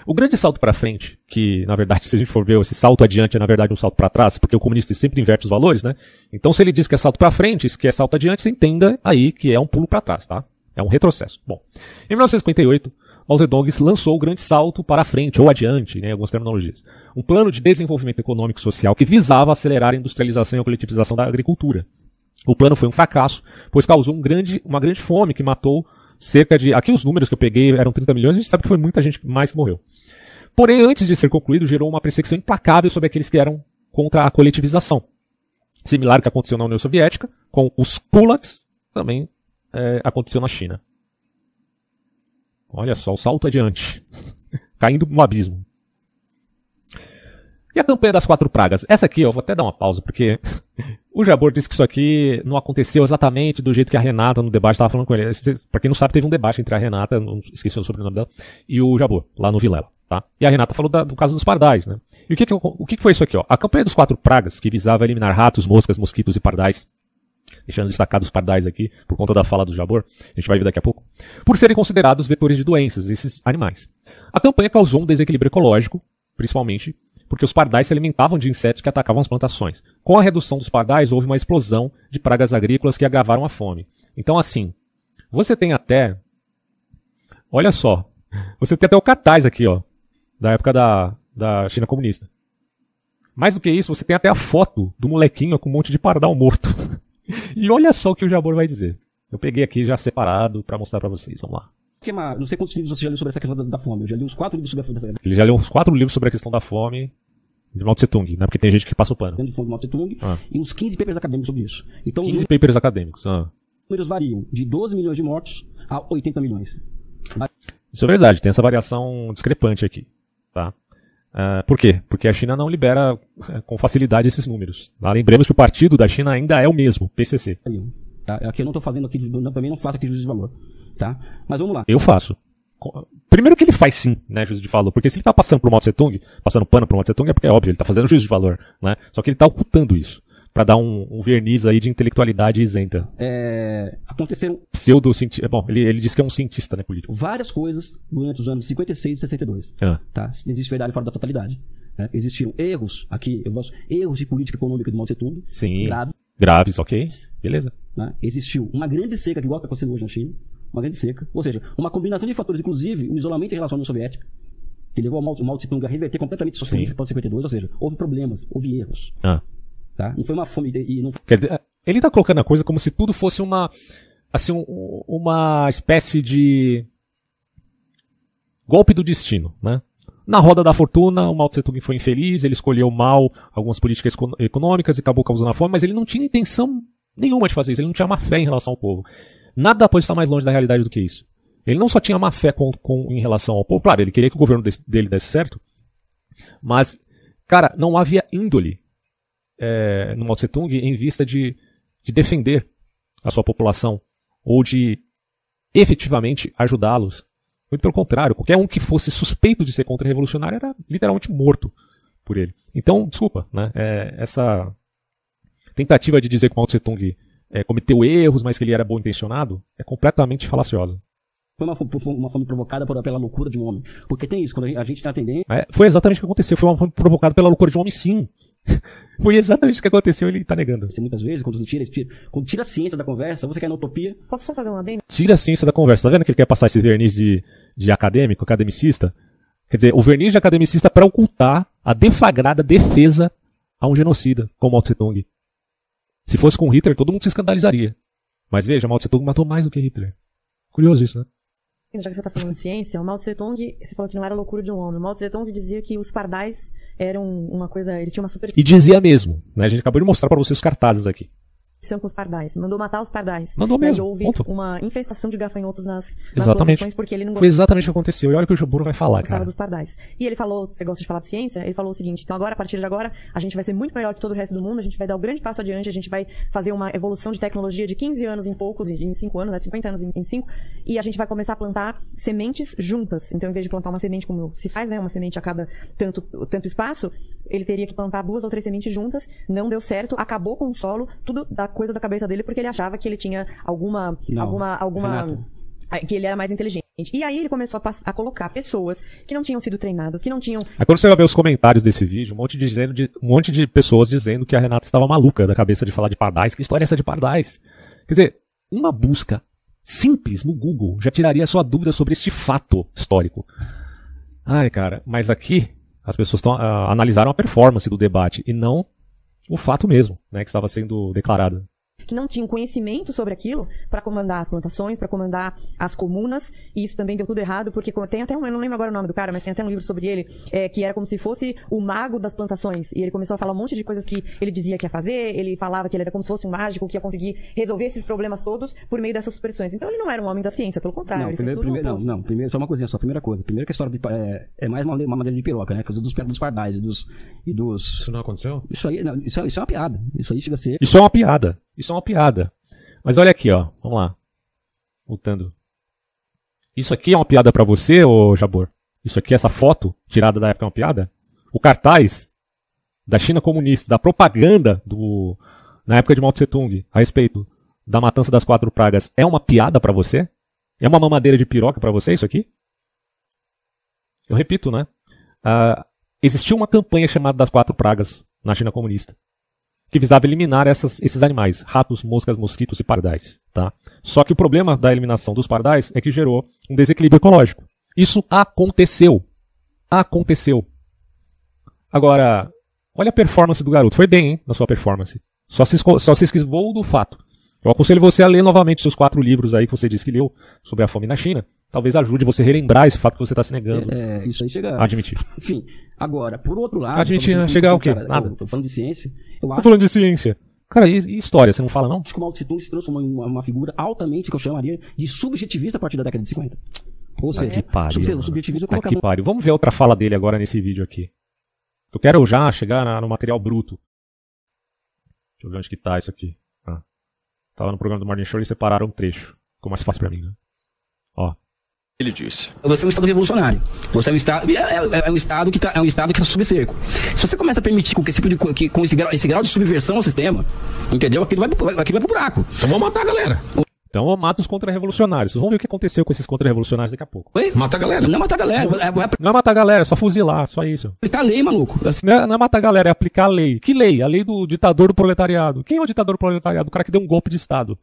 O grande salto para frente, que na verdade se a gente for ver esse salto adiante é na verdade um salto para trás, porque o comunista sempre inverte os valores, né? Então se ele diz que é salto para frente, isso que é salto adiante, você entenda aí que é um pulo para trás, tá? É um retrocesso. Bom, em 1958, Mao Zedong lançou o grande salto para frente, ou adiante, né, algumas terminologias. Um plano de desenvolvimento econômico e social que visava acelerar a industrialização e a coletivização da agricultura. O plano foi um fracasso, pois causou uma grande fome que matou cerca de... Aqui os números que eu peguei eram 30 milhões, a gente sabe que foi muita gente mais que morreu. Porém, antes de ser concluído, gerou uma perseguição implacável sobre aqueles que eram contra a coletivização. Similar ao que aconteceu na União Soviética, com os kulaks, também aconteceu na China. Olha só, o salto adiante. Caindo no abismo. E a campanha das 4 pragas? Essa aqui, eu vou até dar uma pausa, porque o Jabor disse que isso aqui não aconteceu exatamente do jeito que a Renata no debate estava falando com ele. Pra quem não sabe, teve um debate entre a Renata, não esqueci o sobrenome dela, e o Jabor, lá no Vilela. Tá? E a Renata falou do caso dos pardais. Né? E o que foi isso aqui? Ó? A campanha dos 4 pragas, que visava eliminar ratos, moscas, mosquitos e pardais, deixando destacados os pardais aqui, por conta da fala do Jabor, a gente vai ver daqui a pouco, por serem considerados vetores de doenças, esses animais. A campanha causou um desequilíbrio ecológico, principalmente porque os pardais se alimentavam de insetos que atacavam as plantações. Com a redução dos pardais, houve uma explosão de pragas agrícolas que agravaram a fome. Então, assim, você tem até... Olha só, você tem até o cartaz aqui, ó, da época da China comunista. Mais do que isso, você tem até a foto do molequinho com um monte de pardal morto. E olha só o que o Jabor vai dizer. Eu peguei aqui já separado para mostrar para vocês. Vamos lá. Não sei quantos livros você já leu sobre essa questão da fome. Eu já li uns 4 livros sobre a fome. Ele já leu uns 4 livros sobre a questão da fome de Mao Tse Tung, né? Porque tem gente que passa o pano. De fome de Mao Tse Tung e uns 15 papers acadêmicos sobre isso. Então, 15 papers acadêmicos. Os números variam de 12 milhões de mortos a 80 milhões. Isso é verdade, tem essa variação discrepante aqui. Tá? Por quê? Porque a China não libera com facilidade esses números. Tá? Lembremos que o partido da China ainda é o mesmo, PCC. Tá? Aqui eu não estou fazendo aqui, também não faço aqui juízo de valor. Tá? Mas vamos lá. Eu faço. Primeiro que ele faz sim, né, juízo de valor. Porque se ele está passando pro Mao Tse Tung, passando pano pro Mao Tse Tung, é porque é óbvio, ele está fazendo juízo de valor. Né? Só que ele está ocultando isso. Para dar um verniz aí de intelectualidade isenta. Aconteceram pseudo-cientista. Bom, ele disse que é um cientista, né, político. Várias coisas durante os anos 56 e 62. Tá? Não existe verdade fora da totalidade. Né? Existiram erros aqui, erros de política econômica do Mao Tse Tung. Sim. Graves, ok. Beleza. Né? Existiu uma grande seca, que igual está acontecendo hoje na China. Uma grande seca. Ou seja, uma combinação de fatores, inclusive o isolamento em relação à União Soviética, que levou o Mao Tse Tung a reverter completamente suas políticas após 52. Ou seja, houve problemas, houve erros. Tá? Não foi uma fome e não... Quer dizer, ele está colocando a coisa como se tudo fosse uma espécie de golpe do destino, né? Na roda da fortuna, o Mao Tse Tung foi infeliz, ele escolheu mal algumas políticas econômicas e acabou causando a fome, mas ele não tinha intenção nenhuma de fazer isso, ele não tinha má fé em relação ao povo. Nada pode estar mais longe da realidade do que isso. Ele não só tinha má fé em relação ao povo, claro, ele queria que o governo dele desse certo, mas, cara, não havia índole no Mao Tse Tung em vista de defender a sua população ou de efetivamente ajudá-los. Muito pelo contrário, qualquer um que fosse suspeito de ser contra-revolucionário era literalmente morto por ele. Então, desculpa, né? Essa tentativa de dizer que o Mao Tse Tung cometeu erros, mas que ele era bom intencionado, é completamente falaciosa. Foi uma fome provocada pela loucura de um homem. Porque tem isso, quando a gente está atendendo... Foi exatamente o que aconteceu, foi uma fome provocada pela loucura de um homem, sim. Foi exatamente o que aconteceu, ele tá negando. Muitas vezes, quando tira a ciência da conversa, você quer na utopia. Posso só fazer um adendo? Tira a ciência da conversa. Tá vendo que ele quer passar esse verniz de academicista? Quer dizer, o verniz de academicista para ocultar a deflagrada defesa a um genocida, como Mao Tse Tung. Se fosse com Hitler, todo mundo se escandalizaria. Mas veja, Mao Tse Tung matou mais do que Hitler. Curioso isso, né? Já que você está falando de ciência, o Mao Tse Tung, você falou que não era loucura de um homem. O Mao Tse Tung dizia que os pardais eram uma coisa, eles tinham uma super... E dizia mesmo, né? A gente acabou de mostrar para vocês os cartazes aqui. Com os pardais, mandou matar os pardais. Mandou mesmo. E houve uma infestação de gafanhotos nas produções porque ele não Foi exatamente o que aconteceu. E olha o que o Jaburo vai falar, cara. Dos pardais. E ele falou, você gosta de falar de ciência? Ele falou o seguinte, então agora, a partir de agora, a gente vai ser muito melhor que todo o resto do mundo, a gente vai dar o grande passo adiante, a gente vai fazer uma evolução de tecnologia de 15 anos em poucos, em 5 anos, né, 50 anos em 5, e a gente vai começar a plantar sementes juntas. Então, em vez de plantar uma semente como se faz, né, uma semente a cada tanto espaço, ele teria que plantar 2 ou 3 sementes juntas, não deu certo, acabou com o solo, tudo da coisa da cabeça dele, porque ele achava que ele tinha alguma que ele era mais inteligente. E aí ele começou a colocar pessoas que não tinham sido treinadas, que não tinham... Aí quando você vai ver os comentários desse vídeo, um monte de pessoas dizendo que a Renata estava maluca da cabeça de falar de pardais. Que história é essa de pardais? Quer dizer, uma busca simples no Google já tiraria a sua dúvida sobre este fato histórico. Ai, cara, mas aqui as pessoas analisaram a performance do debate e não o fato mesmo, né, que estava sendo declarado. Que não tinham conhecimento sobre aquilo para comandar as plantações, para comandar as comunas, e isso também deu tudo errado, porque tem até eu não lembro agora o nome do cara, mas tem até um livro sobre ele, que era como se fosse o mago das plantações, e ele começou a falar um monte de coisas que ele dizia que ia fazer, ele falava que ele era como se fosse um mágico, que ia conseguir resolver esses problemas todos por meio dessas superstições. Então ele não era um homem da ciência, pelo contrário. Primeiro, só uma coisinha só, primeira coisa. Primeiro que a história é mais uma madeira de piroca, né? Coisa dos pardais e dos... Isso não aconteceu? Isso é uma piada. Isso aí chega a ser... Isso é uma piada. Isso é uma piada. Mas olha aqui, ó. Vamos lá. Voltando. Isso aqui é uma piada pra você, ô Jabor? Isso aqui, essa foto tirada da época é uma piada? O cartaz da China comunista, da propaganda na época de Mao Tse Tung, a respeito da matança das 4 pragas, é uma piada pra você? É uma mamadeira de piroca pra você isso aqui? Eu repito, né? Existiu uma campanha chamada das 4 pragas na China comunista, que visava eliminar esses animais, ratos, moscas, mosquitos e pardais. Tá? Só que o problema da eliminação dos pardais é que gerou um desequilíbrio ecológico. Isso aconteceu. Aconteceu. Agora, olha a performance do garoto. Foi bem, hein, na sua performance. Só se esquivou do fato Eu aconselho você a ler novamente seus 4 livros aí que você disse que leu sobre a fome na China. Talvez ajude você a relembrar esse fato que você está se negando isso aí chega a admitir. Enfim, agora, por outro lado... Admitir, chegar ao quê? Cara, Nada. Eu tô falando de ciência. Tô falando de ciência. Cara, e história, você não fala não? Acho que o Mao Tse Tung se transformou em uma figura altamente, que eu chamaria de subjetivista a partir da década de 50. Ou seja, que pariu, o subjetivismo eu que pariu. Vamos ver outra fala dele agora nesse vídeo aqui. Eu quero já chegar no material bruto. Deixa eu ver onde que tá isso aqui. Tava no programa do Morning Show e separaram um trecho. Ficou mais fácil pra mim, né? Ó. Ele disse. Você é um Estado revolucionário. Você é um Estado, é um Estado que está sob cerco. Se você começa a permitir com esse grau de subversão ao sistema, entendeu? Aquilo vai pro buraco. Então vamos matar a galera. Então mata os contra-revolucionários. Vocês vão ver o que aconteceu com esses contra-revolucionários daqui a pouco. Oi? Matar a galera. Não é matar a galera. Não é matar a galera, é só fuzilar, só isso. Aplicar a lei, maluco. Não é matar a galera, é aplicar a lei. Que lei? A lei do ditador do proletariado. Quem é o ditador do proletariado? O cara que deu um golpe de Estado.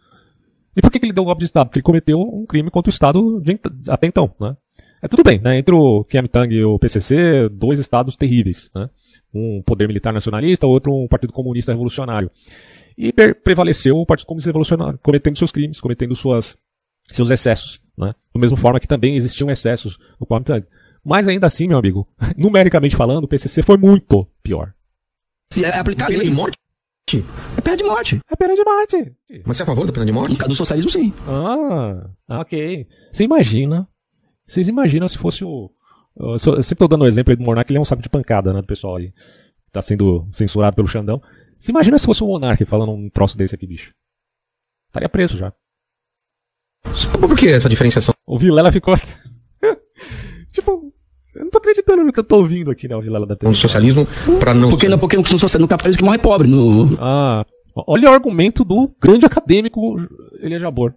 E por que ele deu um golpe de Estado? Porque ele cometeu um crime contra o Estado até então, né? Tudo bem, né? Entre o Kuomintang e o PCC, 2 estados terríveis, né? Um poder militar nacionalista, outro um partido comunista revolucionário. E prevaleceu o Partido Comunista Revolucionário, cometendo seus crimes, cometendo seus excessos, né? Da mesma forma que também existiam excessos no Kuomintang. Mas ainda assim, meu amigo, numericamente falando, o PCC foi muito pior. Se é aplicar a Pena lei. de morte? É pena de morte. É pena de morte. Mas você é a favor da pena de morte? Do socialismo, sim. Ok. Vocês imaginam se fosse o... Eu sempre tô dando o exemplo aí do Monark, ele é um saco de pancada, né, do pessoal aí. Tá sendo censurado pelo Xandão. Você imagina se fosse o Monark falando um troço desse aqui, bicho. Estaria preso já. Por que essa diferenciação? O Vilela ficou... tipo... Eu não tô acreditando no que eu tô ouvindo aqui, né, o Vilela da TV. No socialismo para não... Porque no capitalismo que morre pobre. Olha o argumento do grande acadêmico Elias Jabor.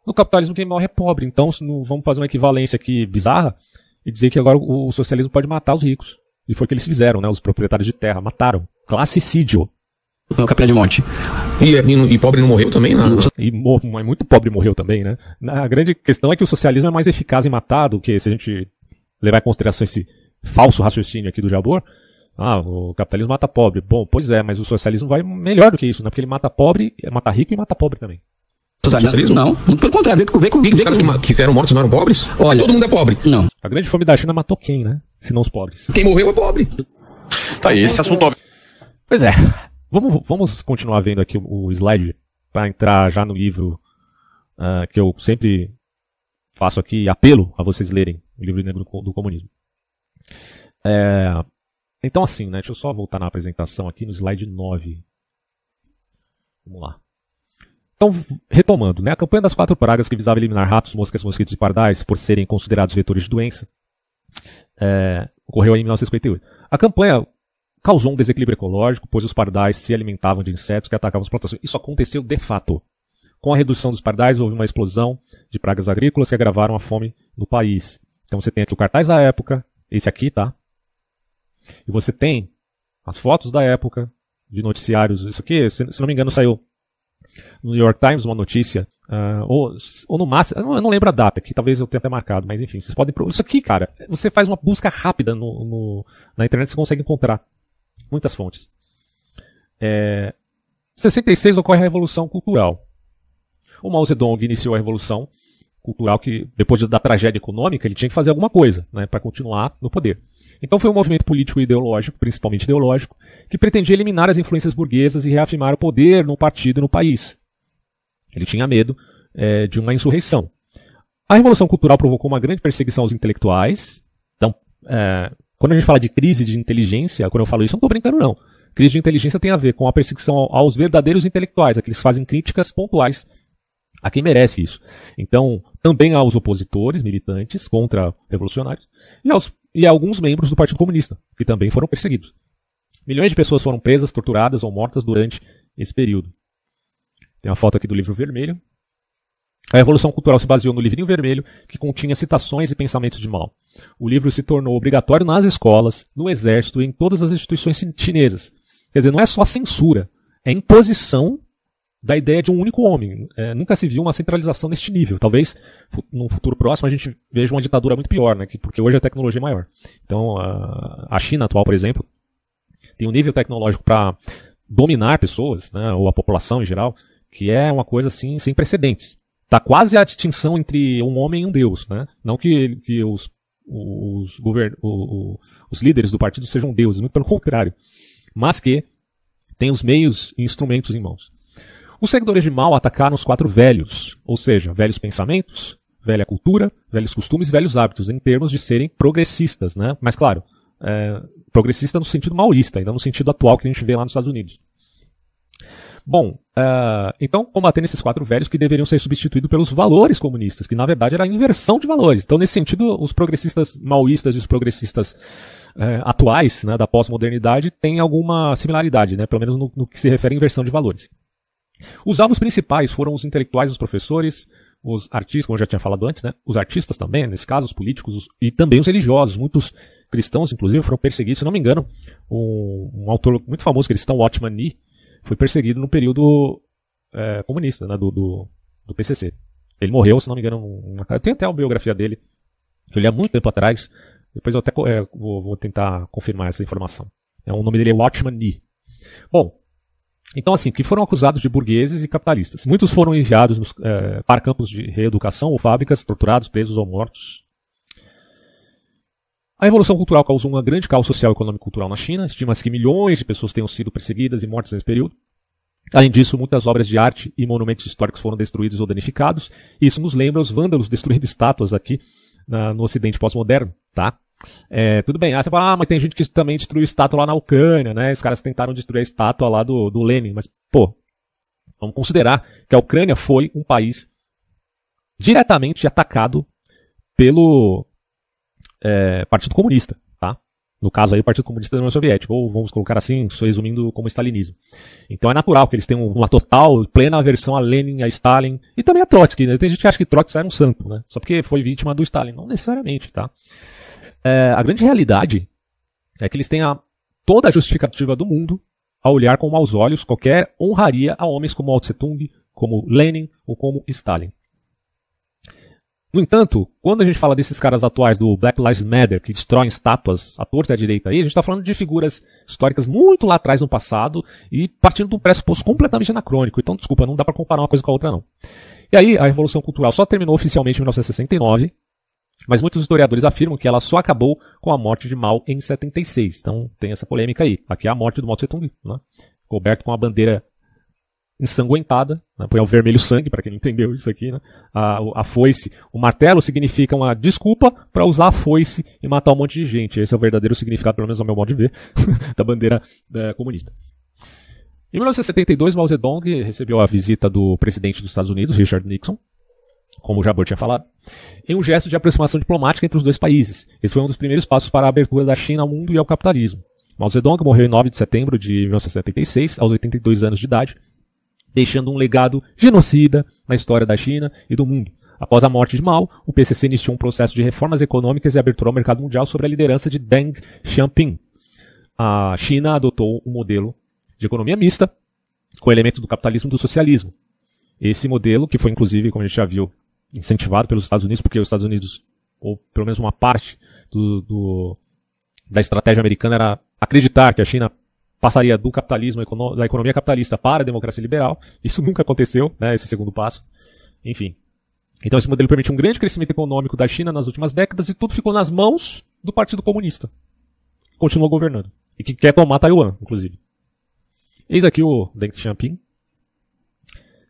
No capitalismo quem morre é pobre. Então vamos fazer uma equivalência aqui bizarra e dizer que agora o socialismo pode matar os ricos. E foi o que eles fizeram, né? Os proprietários de terra mataram. Classicídio. Não, capela de morte. E pobre não morreu também? Não? Mas muito pobre morreu também, né? A grande questão é que o socialismo é mais eficaz em matar do que se a gente levar em consideração esse falso raciocínio aqui do Jabor. O capitalismo mata pobre. Bom, pois é, mas o socialismo vai melhor do que isso, né? Porque ele mata pobre, mata rico e mata pobre também. Socialismo? Não, pelo contrário. Os caras que eram mortos não eram pobres? Olha, todo mundo é pobre. Não. A grande fome da China matou quem, né? Se não os pobres. Quem morreu é pobre. Tá aí, esse assunto... Pois é. Vamos continuar vendo aqui o slide para entrar já no livro que eu sempre faço aqui apelo a vocês lerem, o livro negro do comunismo. Então assim, né? Deixa eu só voltar na apresentação aqui no slide 9. Vamos lá. Então, retomando, né? A campanha das 4 pragas que visava eliminar ratos, moscas, mosquitos e pardais por serem considerados vetores de doença ocorreu aí em 1958. A campanha causou um desequilíbrio ecológico, pois os pardais se alimentavam de insetos que atacavam as plantações. Isso aconteceu de fato. Com a redução dos pardais, houve uma explosão de pragas agrícolas que agravaram a fome no país. Então você tem aqui o cartaz da época, esse aqui, tá? E você tem as fotos da época, de noticiários. Isso aqui, se não me engano, saiu no New York Times uma notícia, ou no máximo, eu não lembro a data, que talvez eu tenha até marcado, mas enfim, vocês podem... Isso aqui, cara, você faz uma busca rápida na internet, você consegue encontrar muitas fontes. 66 ocorre a Revolução Cultural. O Mao Zedong iniciou a Revolução Cultural que, depois da tragédia econômica, ele tinha que fazer alguma coisa, né, para continuar no poder. Então foi um movimento político e ideológico, principalmente ideológico, que pretendia eliminar as influências burguesas e reafirmar o poder no partido e no país. Ele tinha medo de uma insurreição. A Revolução Cultural provocou uma grande perseguição aos intelectuais. Então, quando a gente fala de crise de inteligência, quando eu falo isso, eu não estou brincando não. Crise de inteligência tem a ver com a perseguição aos verdadeiros intelectuais, aqueles que fazem críticas pontuais a quem merece isso. Então, também aos opositores, militantes, contra-revolucionários, e a alguns membros do Partido Comunista, que também foram perseguidos. Milhões de pessoas foram presas, torturadas ou mortas durante esse período. Tem uma foto aqui do Livro Vermelho. A Revolução Cultural se baseou no Livrinho Vermelho, que continha citações e pensamentos de Mao. O livro se tornou obrigatório nas escolas, no exército e em todas as instituições chinesas. Quer dizer, não é só censura, é imposição da ideia de um único homem. Nunca se viu uma centralização neste nível. Talvez, no futuro próximo, a gente veja uma ditadura muito pior, né? Porque hoje a tecnologia é maior. Então, a China atual, por exemplo, tem um nível tecnológico para dominar pessoas, né? Ou a população em geral, que é uma coisa assim sem precedentes. Tá quase a distinção entre um homem e um deus, né? Não que os líderes do partido sejam deuses, muito pelo contrário, mas que tem os meios e instrumentos em mãos. Os seguidores de Mao atacaram os 4 velhos, ou seja, velhos pensamentos, velha cultura, velhos costumes e velhos hábitos, em termos de serem progressistas, né? Mas claro, progressista no sentido maoísta, ainda no sentido atual que a gente vê lá nos Estados Unidos. Bom, então combatendo esses 4 velhos que deveriam ser substituídos pelos valores comunistas, que na verdade era a inversão de valores. Então nesse sentido, os progressistas maoístas e os progressistas atuais, né, da pós-modernidade têm alguma similaridade, né, pelo menos no que se refere à inversão de valores. Os alvos principais foram os intelectuais, os professores, os artistas, como eu já tinha falado antes, né, os artistas também, nesse caso, os políticos e também os religiosos. Muitos cristãos, inclusive, foram perseguidos. Se não me engano, um autor muito famoso cristão, Watchman Nee, foi perseguido no período comunista, né, do PCC. Ele morreu, se não me engano, eu tenho até a biografia dele, que eu li há muito tempo atrás. Depois eu até vou tentar confirmar essa informação. O nome dele é Watchman Nee. Bom, então assim, que foram acusados de burgueses e capitalistas. Muitos foram enviados para campos de reeducação ou fábricas, torturados, presos ou mortos. A Revolução Cultural causou um grande caos social, econômico e cultural na China. Estima-se que milhões de pessoas tenham sido perseguidas e mortas nesse período. Além disso, muitas obras de arte e monumentos históricos foram destruídos ou danificados. Isso nos lembra os vândalos destruindo estátuas aqui no Ocidente pós-moderno, tá? Tudo bem, você fala, mas tem gente que também destruiu estátua lá na Ucrânia, né? Os caras tentaram destruir a estátua lá do Lenin, mas, vamos considerar que a Ucrânia foi um país diretamente atacado pelo Partido Comunista, tá? No caso aí, o Partido Comunista da União Soviética, ou vamos colocar assim, resumindo como stalinismo. Então é natural que eles tenham uma total, plena aversão a Lenin, a Stalin, e também a Trotsky, né? Tem gente que acha que Trotsky era um santo, né? Só porque foi vítima do Stalin. Não necessariamente, tá? A grande realidade é que eles têm toda a justificativa do mundo a olhar com maus olhos qualquer honraria a homens como Mao Tse-tung, como Lenin ou como Stalin. No entanto, quando a gente fala desses caras atuais do Black Lives Matter, que destroem estátuas à torta e à direita aí, a gente está falando de figuras históricas muito lá atrás no passado e partindo de um pressuposto completamente anacrônico. Então, desculpa, não dá para comparar uma coisa com a outra não. E aí, a Revolução Cultural só terminou oficialmente em 1969, mas muitos historiadores afirmam que ela só acabou com a morte de Mao em 76. Então tem essa polêmica aí. Aqui é a morte do Mao Tse-tung, né? Coberto com a bandeira ensanguentada, né? Põe o vermelho sangue, para quem não entendeu isso aqui, né? A foice, o martelo significa uma desculpa para usar a foice e matar um monte de gente. Esse é o verdadeiro significado, pelo menos ao meu modo de ver, da bandeira comunista. Em 1972, Mao Zedong recebeu a visita do presidente dos Estados Unidos, Richard Nixon, como o Jabor tinha falado, em um gesto de aproximação diplomática entre os dois países. Esse foi um dos primeiros passos para a abertura da China ao mundo e ao capitalismo. Mao Zedong morreu em 9 de setembro de 1976, aos 82 anos de idade, deixando um legado genocida na história da China e do mundo. Após a morte de Mao, o PCC iniciou um processo de reformas econômicas e abertura ao mercado mundial sob a liderança de Deng Xiaoping. A China adotou um modelo de economia mista, com elementos do capitalismo e do socialismo. Esse modelo, que foi inclusive, como a gente já viu, incentivado pelos Estados Unidos, porque os Estados Unidos, ou pelo menos uma parte da estratégia americana, era acreditar que a China passaria do capitalismo, da economia capitalista para a democracia liberal. Isso nunca aconteceu, né, esse segundo passo. Enfim. Então esse modelo permitiu um grande crescimento econômico da China nas últimas décadas e tudo ficou nas mãos do Partido Comunista. Continuou governando. E que quer tomar Taiwan, inclusive. Eis aqui o Deng Xiaoping.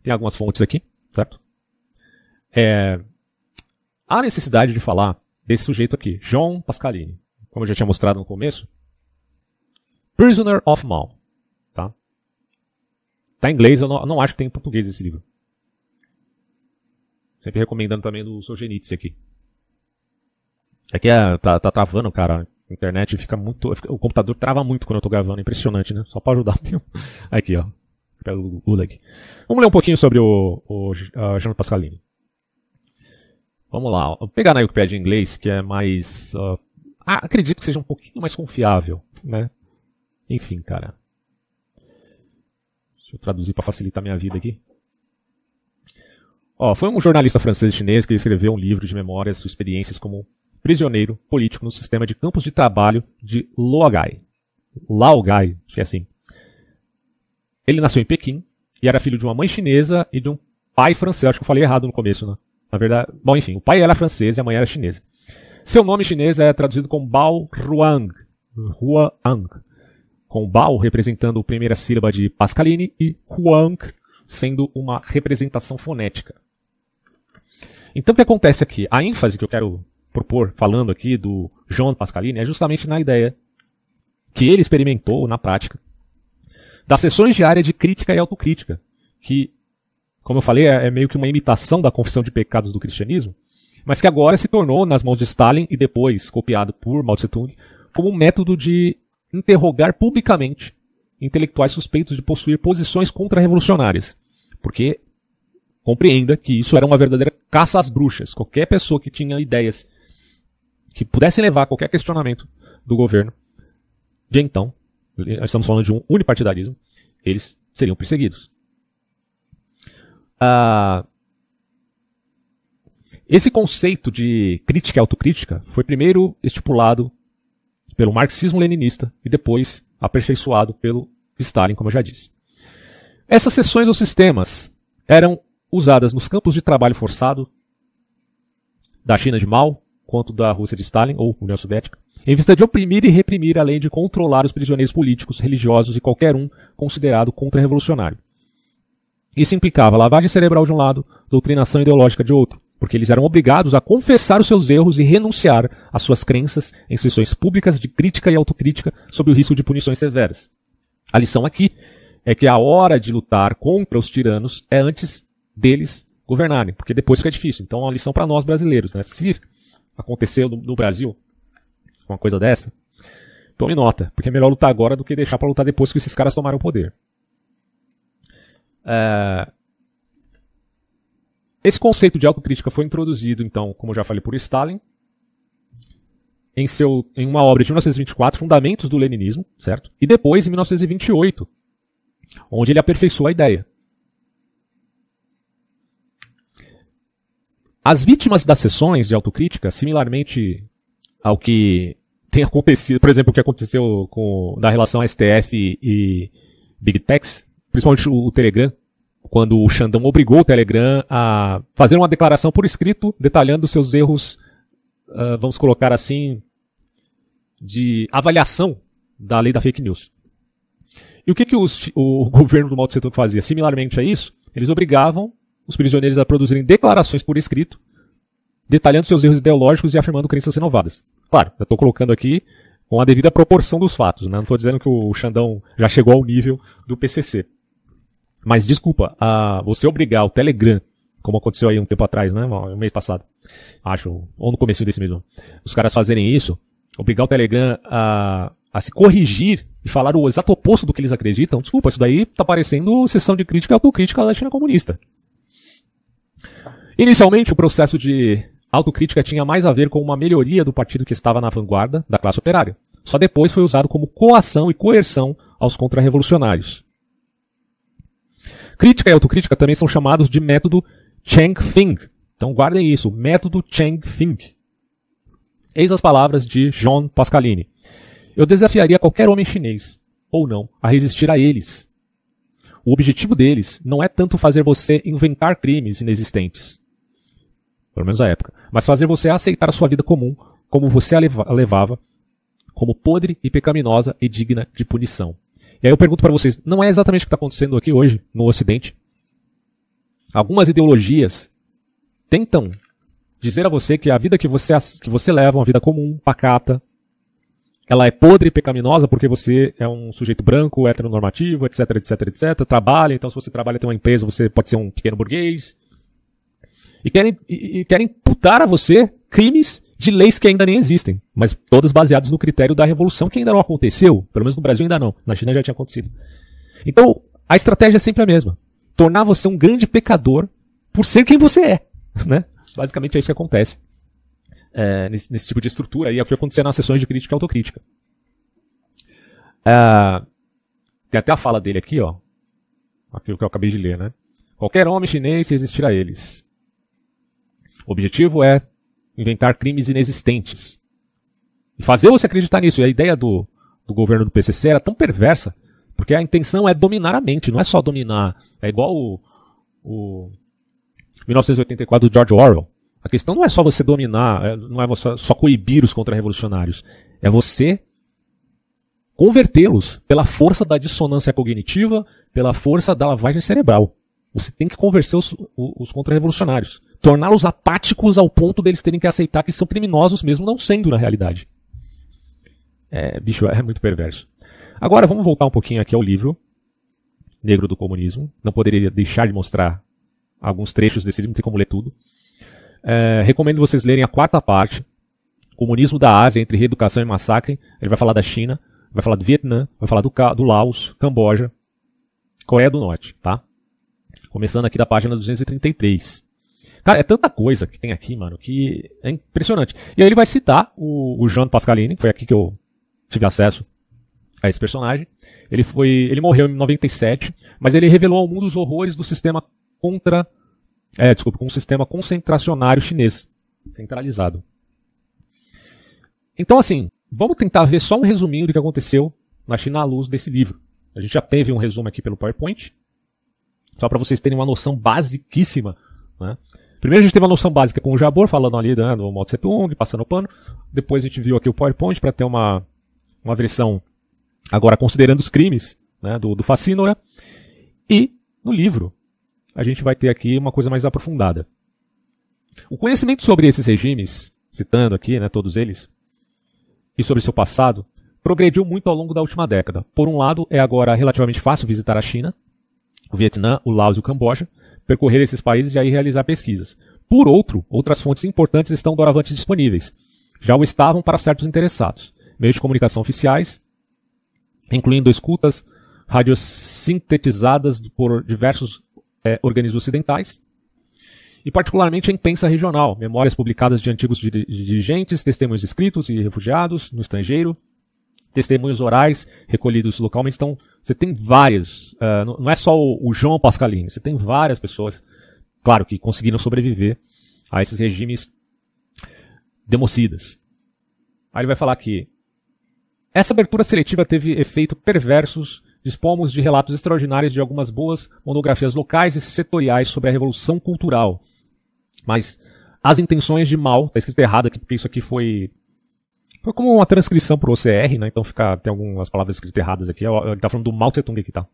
Tem algumas fontes aqui, certo? Há necessidade de falar desse sujeito aqui, John Pascalini. Como eu já tinha mostrado no começo. Prisoner of Mao. Tá? Tá em inglês, eu não acho que tem em português esse livro. Sempre recomendando também do Solzhenitsyn aqui. Aqui tá travando, cara. A internet fica muito... O computador trava muito quando eu tô gravando. Impressionante, né? Só pra ajudar. Aqui, ó. Pelo Gulag. Vamos ler um pouquinho sobre o John Pascalini. Vamos lá. Vou pegar na Wikipedia em inglês, que é mais... acredito que seja um pouquinho mais confiável, né? Enfim, cara. Deixa eu traduzir para facilitar minha vida aqui. Foi um jornalista francês e chinês que escreveu um livro de memórias e experiências como prisioneiro político no sistema de campos de trabalho de Laogai. Laogai, acho que é assim. Ele nasceu em Pequim e era filho de uma mãe chinesa e de um pai francês. Acho que eu falei errado no começo, né? Na verdade, bom, enfim, o pai era francês e a mãe era chinesa. Seu nome chinês é traduzido como Bao Ruang, com Bao representando a primeira sílaba de Pascaline e Huang sendo uma representação fonética. Então o que acontece aqui? A ênfase que eu quero propor, falando aqui do John Pascaline, é justamente na ideia que ele experimentou na prática das sessões diárias de crítica e autocrítica, que, como eu falei, é meio que uma imitação da confissão de pecados do cristianismo, mas que agora se tornou, nas mãos de Stalin e depois copiado por Mao Tse-tung, como um método de interrogar publicamente intelectuais suspeitos de possuir posições contra-revolucionárias. Porque compreenda que isso era uma verdadeira caça às bruxas. Qualquer pessoa que tinha ideias que pudessem levar a qualquer questionamento do governo, de então, nós estamos falando de um unipartidarismo, eles seriam perseguidos. Esse conceito de crítica e autocrítica foi primeiro estipulado pelo marxismo-leninista e depois aperfeiçoado pelo Stalin, como eu já disse. Essas sessões ou sistemas eram usadas nos campos de trabalho forçado da China de Mao, quanto da Rússia de Stalin, ou União Soviética, em vista de oprimir e reprimir, além de controlar os prisioneiros políticos, religiosos e qualquer um considerado contra-revolucionário. Isso implicava lavagem cerebral de um lado, doutrinação ideológica de outro, porque eles eram obrigados a confessar os seus erros e renunciar às suas crenças em sessões públicas de crítica e autocrítica sob o risco de punições severas. A lição aqui é que a hora de lutar contra os tiranos é antes deles governarem, porque depois fica difícil. Então é uma lição para nós brasileiros, né? Se aconteceu no Brasil uma coisa dessa, tome nota, porque é melhor lutar agora do que deixar para lutar depois que esses caras tomaram o poder. Esse conceito de autocrítica foi introduzido, então, como eu já falei, por Stalin, em uma obra de 1924, Fundamentos do Leninismo, certo? E depois, em 1928, onde ele aperfeiçoou a ideia. As vítimas das sessões de autocrítica, similarmente ao que tem acontecido, por exemplo, o que aconteceu na relação STF e Big Techs, principalmente o Telegram, quando o Xandão obrigou o Telegram a fazer uma declaração por escrito, detalhando seus erros, vamos colocar assim, de avaliação da lei da fake news. E o que o governo do Mao Tse Tung fazia? Similarmente a isso, eles obrigavam os prisioneiros a produzirem declarações por escrito, detalhando seus erros ideológicos e afirmando crenças renovadas. Claro, eu estou colocando aqui com a devida proporção dos fatos, né? Não estou dizendo que o Xandão já chegou ao nível do PCC. Mas, desculpa, você obrigar o Telegram, como aconteceu aí um tempo atrás, né? Um mês passado, acho, ou no começo desse mês, os caras fazerem isso, obrigar o Telegram a se corrigir e falar o exato oposto do que eles acreditam, desculpa, isso daí tá parecendo sessão de crítica e autocrítica da China comunista. Inicialmente, o processo de autocrítica tinha mais a ver com uma melhoria do partido que estava na vanguarda da classe operária. Só depois foi usado como coação e coerção aos contra-revolucionários. Crítica e autocrítica também são chamados de método Cheng-Fing. Então guardem isso, método Cheng-Fing. Eis as palavras de John Pascaline. Eu desafiaria qualquer homem chinês, ou não, a resistir a eles. O objetivo deles não é tanto fazer você inventar crimes inexistentes, pelo menos à época, mas fazer você aceitar a sua vida comum como você a levava, como podre e pecaminosa e digna de punição. E aí eu pergunto para vocês, não é exatamente o que está acontecendo aqui hoje, no Ocidente? Algumas ideologias tentam dizer a você que a vida que você leva, uma vida comum, pacata, ela é podre e pecaminosa porque você é um sujeito branco, heteronormativo, etc, etc, etc, trabalha, então se você trabalha tem uma empresa, você pode ser um pequeno burguês. E querem imputar a você crimes de leis que ainda nem existem, mas todas baseadas no critério da revolução que ainda não aconteceu, pelo menos no Brasil ainda não, na China já tinha acontecido. Então, a estratégia é sempre a mesma, tornar você um grande pecador por ser quem você é, né? Basicamente é isso que acontece nesse tipo de estrutura, e é o que acontecia nas sessões de crítica e autocrítica. Tem até a fala dele aqui, ó, aquilo que eu acabei de ler, né? Qualquer homem chinês se resistir a eles. O objetivo é inventar crimes inexistentes. E fazer você acreditar nisso. E a ideia do governo do PCC era tão perversa Porque a intenção é dominar a mente, não é só dominar. É igual o 1984 do George Orwell. A questão não é só você dominar, não é você só coibir os contra-revolucionários. É você convertê-los pela força da dissonância cognitiva, pela força da lavagem cerebral. Você tem que convencer os contra-revolucionários. Torná-los apáticos ao ponto deles terem que aceitar que são criminosos mesmo não sendo na realidade. Bicho, é muito perverso. Agora vamos voltar um pouquinho aqui ao livro Negro do Comunismo. Não poderia deixar de mostrar alguns trechos desse livro, não tem como ler tudo. Recomendo vocês lerem a 4ª parte, Comunismo da Ásia entre Reeducação e Massacre. Ele vai falar da China, vai falar do Vietnã, vai falar do Laos, Camboja, Coreia do Norte, tá? Começando aqui da página 233. Cara, é tanta coisa que tem aqui, mano, que é impressionante. E aí ele vai citar o Jean Pascalini, que foi aqui que eu tive acesso a esse personagem. Ele morreu em 97, mas ele revelou ao mundo os horrores do sistema com um sistema concentracionário chinês, centralizado. Então, assim, vamos tentar ver só um resuminho do que aconteceu na China à luz desse livro. A gente já teve um resumo aqui pelo PowerPoint, só para vocês terem uma noção basiquíssima, né? Primeiro a gente teve uma noção básica com o Jabor, falando ali, né, do Mao Tse Tung, passando o pano. Depois a gente viu aqui o PowerPoint para ter uma versão, agora considerando os crimes, né, do Facínora. E no livro a gente vai ter aqui uma coisa mais aprofundada. O conhecimento sobre esses regimes, citando aqui, né, todos eles, e sobre seu passado, progrediu muito ao longo da última década. Por um lado, é agora relativamente fácil visitar a China, o Vietnã, o Laos e o Camboja, percorrer esses países e aí realizar pesquisas. Por outro, outras fontes importantes estão doravante disponíveis. Já o estavam para certos interessados. Meios de comunicação oficiais, incluindo escutas radiosintetizadas por diversos organismos ocidentais, e particularmente a imprensa regional, memórias publicadas de antigos dirigentes, testemunhos escritos e refugiados no estrangeiro, testemunhos orais recolhidos localmente. Então, você tem várias, não é só o João Pascalini, você tem várias pessoas, claro, que conseguiram sobreviver a esses regimes democidas. Aí ele vai falar que essa abertura seletiva teve efeitos perversos. Dispomos de relatos extraordinários de algumas boas monografias locais e setoriais sobre a Revolução Cultural. Mas as intenções de Mao, está escrito errado aqui, porque isso aqui foi como uma transcrição para o OCR, né? Então tem algumas palavras escritas erradas aqui. Ele está falando do Mao Tse Tung aqui, tá?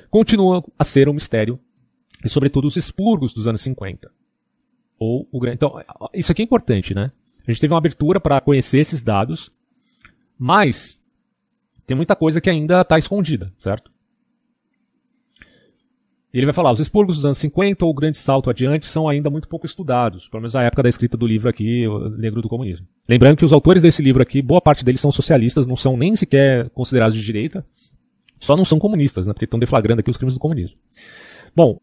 Continua a ser um mistério, e sobretudo os expurgos dos anos 50. Então, isso aqui é importante, né? A gente teve uma abertura para conhecer esses dados, mas tem muita coisa que ainda está escondida, certo? E ele vai falar, os expurgos dos anos 50 ou o grande salto adiante são ainda muito pouco estudados, pelo menos na época da escrita do livro aqui, o Negro do Comunismo. Lembrando que os autores desse livro aqui, boa parte deles são socialistas, não são nem sequer considerados de direita, só não são comunistas, né, porque estão deflagrando aqui os crimes do comunismo. Bom,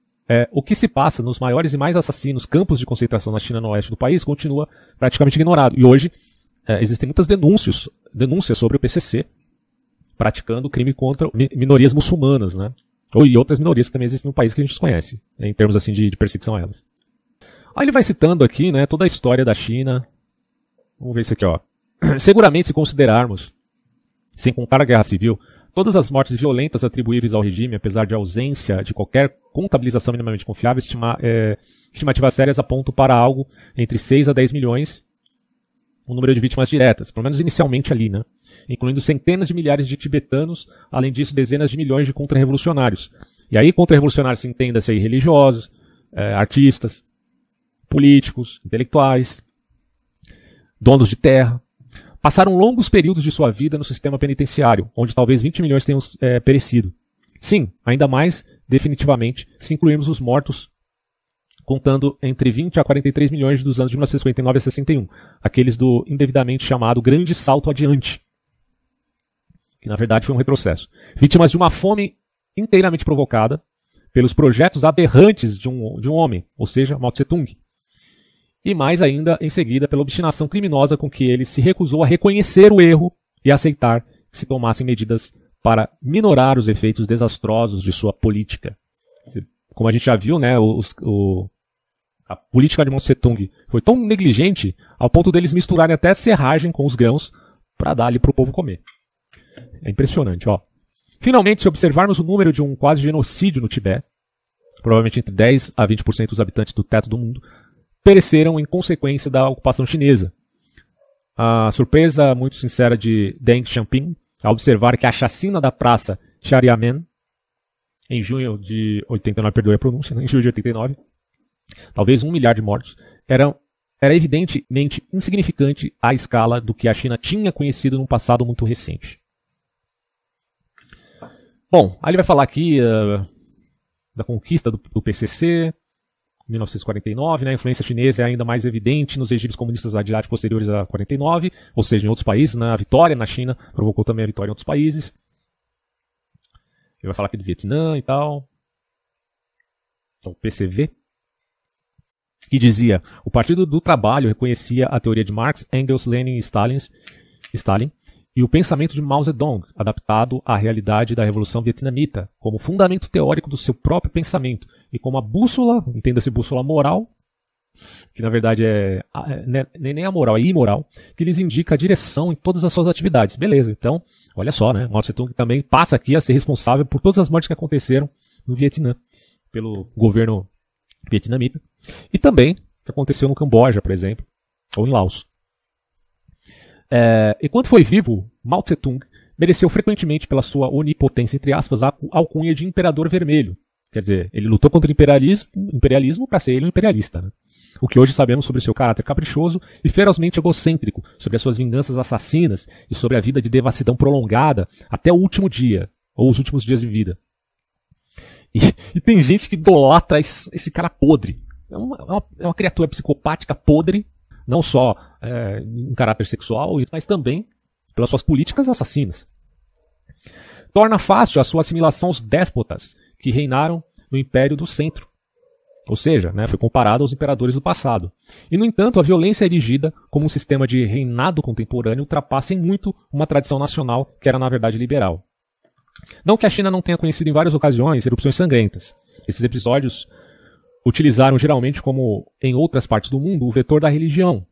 o que se passa nos maiores e mais assassinos campos de concentração na China no oeste do país continua praticamente ignorado. E hoje existem muitas denúncias sobre o PCC, praticando crime contra minorias muçulmanas, né? E outras minorias que também existem no país que a gente desconhece, né, em termos assim de perseguição a elas. Aí ele vai citando aqui, né, toda a história da China. Vamos ver isso aqui, ó. Seguramente, se considerarmos, sem contar a guerra civil, todas as mortes violentas atribuíveis ao regime, apesar de ausência de qualquer contabilização minimamente confiável, estimativas sérias apontam para algo entre 6 a 10 milhões o número de vítimas diretas, pelo menos inicialmente ali, né? Incluindo centenas de milhares de tibetanos, além disso dezenas de milhões de contra-revolucionários. E aí contra-revolucionários se entenda-se aí religiosos, artistas, políticos, intelectuais, donos de terra. Passaram longos períodos de sua vida no sistema penitenciário, onde talvez 20 milhões tenham perecido. Sim, ainda mais definitivamente se incluirmos os mortos contando entre 20 a 43 milhões dos anos de 1959 a 61, aqueles do indevidamente chamado Grande Salto Adiante, que na verdade foi um retrocesso. Vítimas de uma fome inteiramente provocada pelos projetos aberrantes de um homem, ou seja, Mao Tse Tung. E mais ainda, em seguida, pela obstinação criminosa com que ele se recusou a reconhecer o erro e aceitar que se tomassem medidas para minorar os efeitos desastrosos de sua política. Como a gente já viu, né, a política de Mao Tse Tung foi tão negligente ao ponto deles misturarem até serragem com os grãos para dar ali para o povo comer. É impressionante, ó. Finalmente, se observarmos o número de um quase genocídio no Tibete, provavelmente entre 10 a 20% dos habitantes do teto do mundo pereceram em consequência da ocupação chinesa. A surpresa muito sincera de Deng Xiaoping ao observar que a chacina da praça Tiananmen, em junho de 89, perdoe a pronúncia, né? Em junho de 89, talvez 1 milhar de mortos, era evidentemente insignificante à escala do que a China tinha conhecido num passado muito recente. Bom, aí ele vai falar aqui da conquista do PCC, 1949, né? A influência chinesa é ainda mais evidente nos regimes comunistas asiáticos posteriores a 49, ou seja, em outros países, né? A vitória na China provocou também a vitória em outros países. Ele vai falar aqui do Vietnã e tal. Então, PCV, que dizia: o Partido do Trabalho reconhecia a teoria de Marx, Engels, Lenin e Stalin e o pensamento de Mao Zedong, adaptado à realidade da Revolução Vietnamita, como fundamento teórico do seu próprio pensamento e como a bússola, entenda-se bússola moral, que na verdade nem a moral, é imoral, que lhes indica a direção em todas as suas atividades. Beleza, então, olha só, né? Mao Zedong também passa aqui a ser responsável por todas as mortes que aconteceram no Vietnã, pelo governo vietnamita, e também que aconteceu no Camboja, por exemplo, ou em Laos. Enquanto foi vivo, Mao Tse-tung mereceu frequentemente pela sua onipotência, entre aspas, a alcunha de Imperador Vermelho. Quer dizer, ele lutou contra o imperialismo para ser ele um imperialista, né? O que hoje sabemos sobre seu caráter caprichoso e ferozmente egocêntrico, sobre as suas vinganças assassinas e sobre a vida de devassidão prolongada até o último dia, ou os últimos dias de vida. E tem gente que idolatra esse cara podre. É uma criatura psicopática podre, não só em caráter sexual, mas também pelas suas políticas assassinas. Torna fácil a sua assimilação aos déspotas que reinaram no Império do Centro. Ou seja, né, foi comparado aos imperadores do passado. E, no entanto, a violência erigida como um sistema de reinado contemporâneo ultrapassa em muito uma tradição nacional que era, na verdade, liberal. Não que a China não tenha conhecido em várias ocasiões erupções sangrentas. Esses episódios utilizaram geralmente, como em outras partes do mundo, o vetor da religião.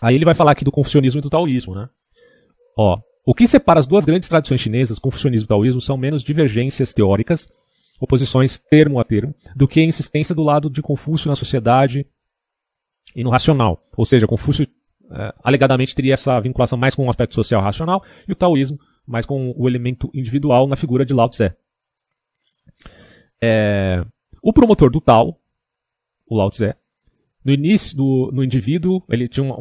Aí ele vai falar aqui do confucionismo e do taoísmo, né? O que separa as duas grandes tradições chinesas, confucionismo e taoísmo, são menos divergências teóricas, oposições termo a termo, do que a insistência do lado de Confúcio na sociedade e no racional. Ou seja, Confúcio alegadamente teria essa vinculação mais com o aspecto social racional e o taoísmo mais com o elemento individual na figura de Lao Tse. O promotor do Tao, o Lao Tse, no início, no indivíduo, ele tinha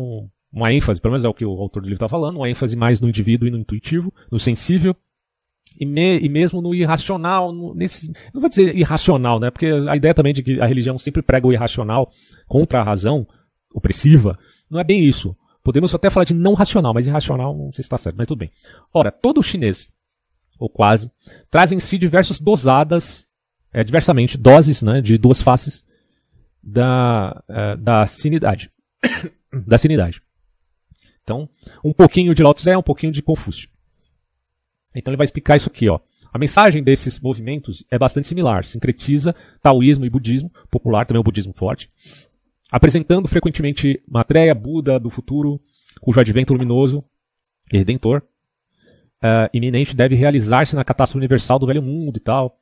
uma ênfase, pelo menos é o que o autor do livro está falando, uma ênfase mais no indivíduo e no intuitivo, no sensível, e mesmo no irracional, não vou dizer irracional, né? Porque a ideia também de que a religião sempre prega o irracional contra a razão opressiva, não é bem isso. Podemos até falar de não racional, mas irracional não sei se está certo, mas tudo bem. Ora, todo chinês, ou quase, traz em si diversas diversamente, doses, né, de duas faces da sinidade. Da sinidade. Então, um pouquinho de Lao Tse, um pouquinho de Confúcio. Então ele vai explicar isso aqui, ó. A mensagem desses movimentos é bastante similar. Sincretiza taoísmo e budismo, popular também o budismo forte, apresentando frequentemente Maitreya, Buda do futuro, cujo advento luminoso e redentor iminente deve realizar-se na catástrofe universal do velho mundo e tal.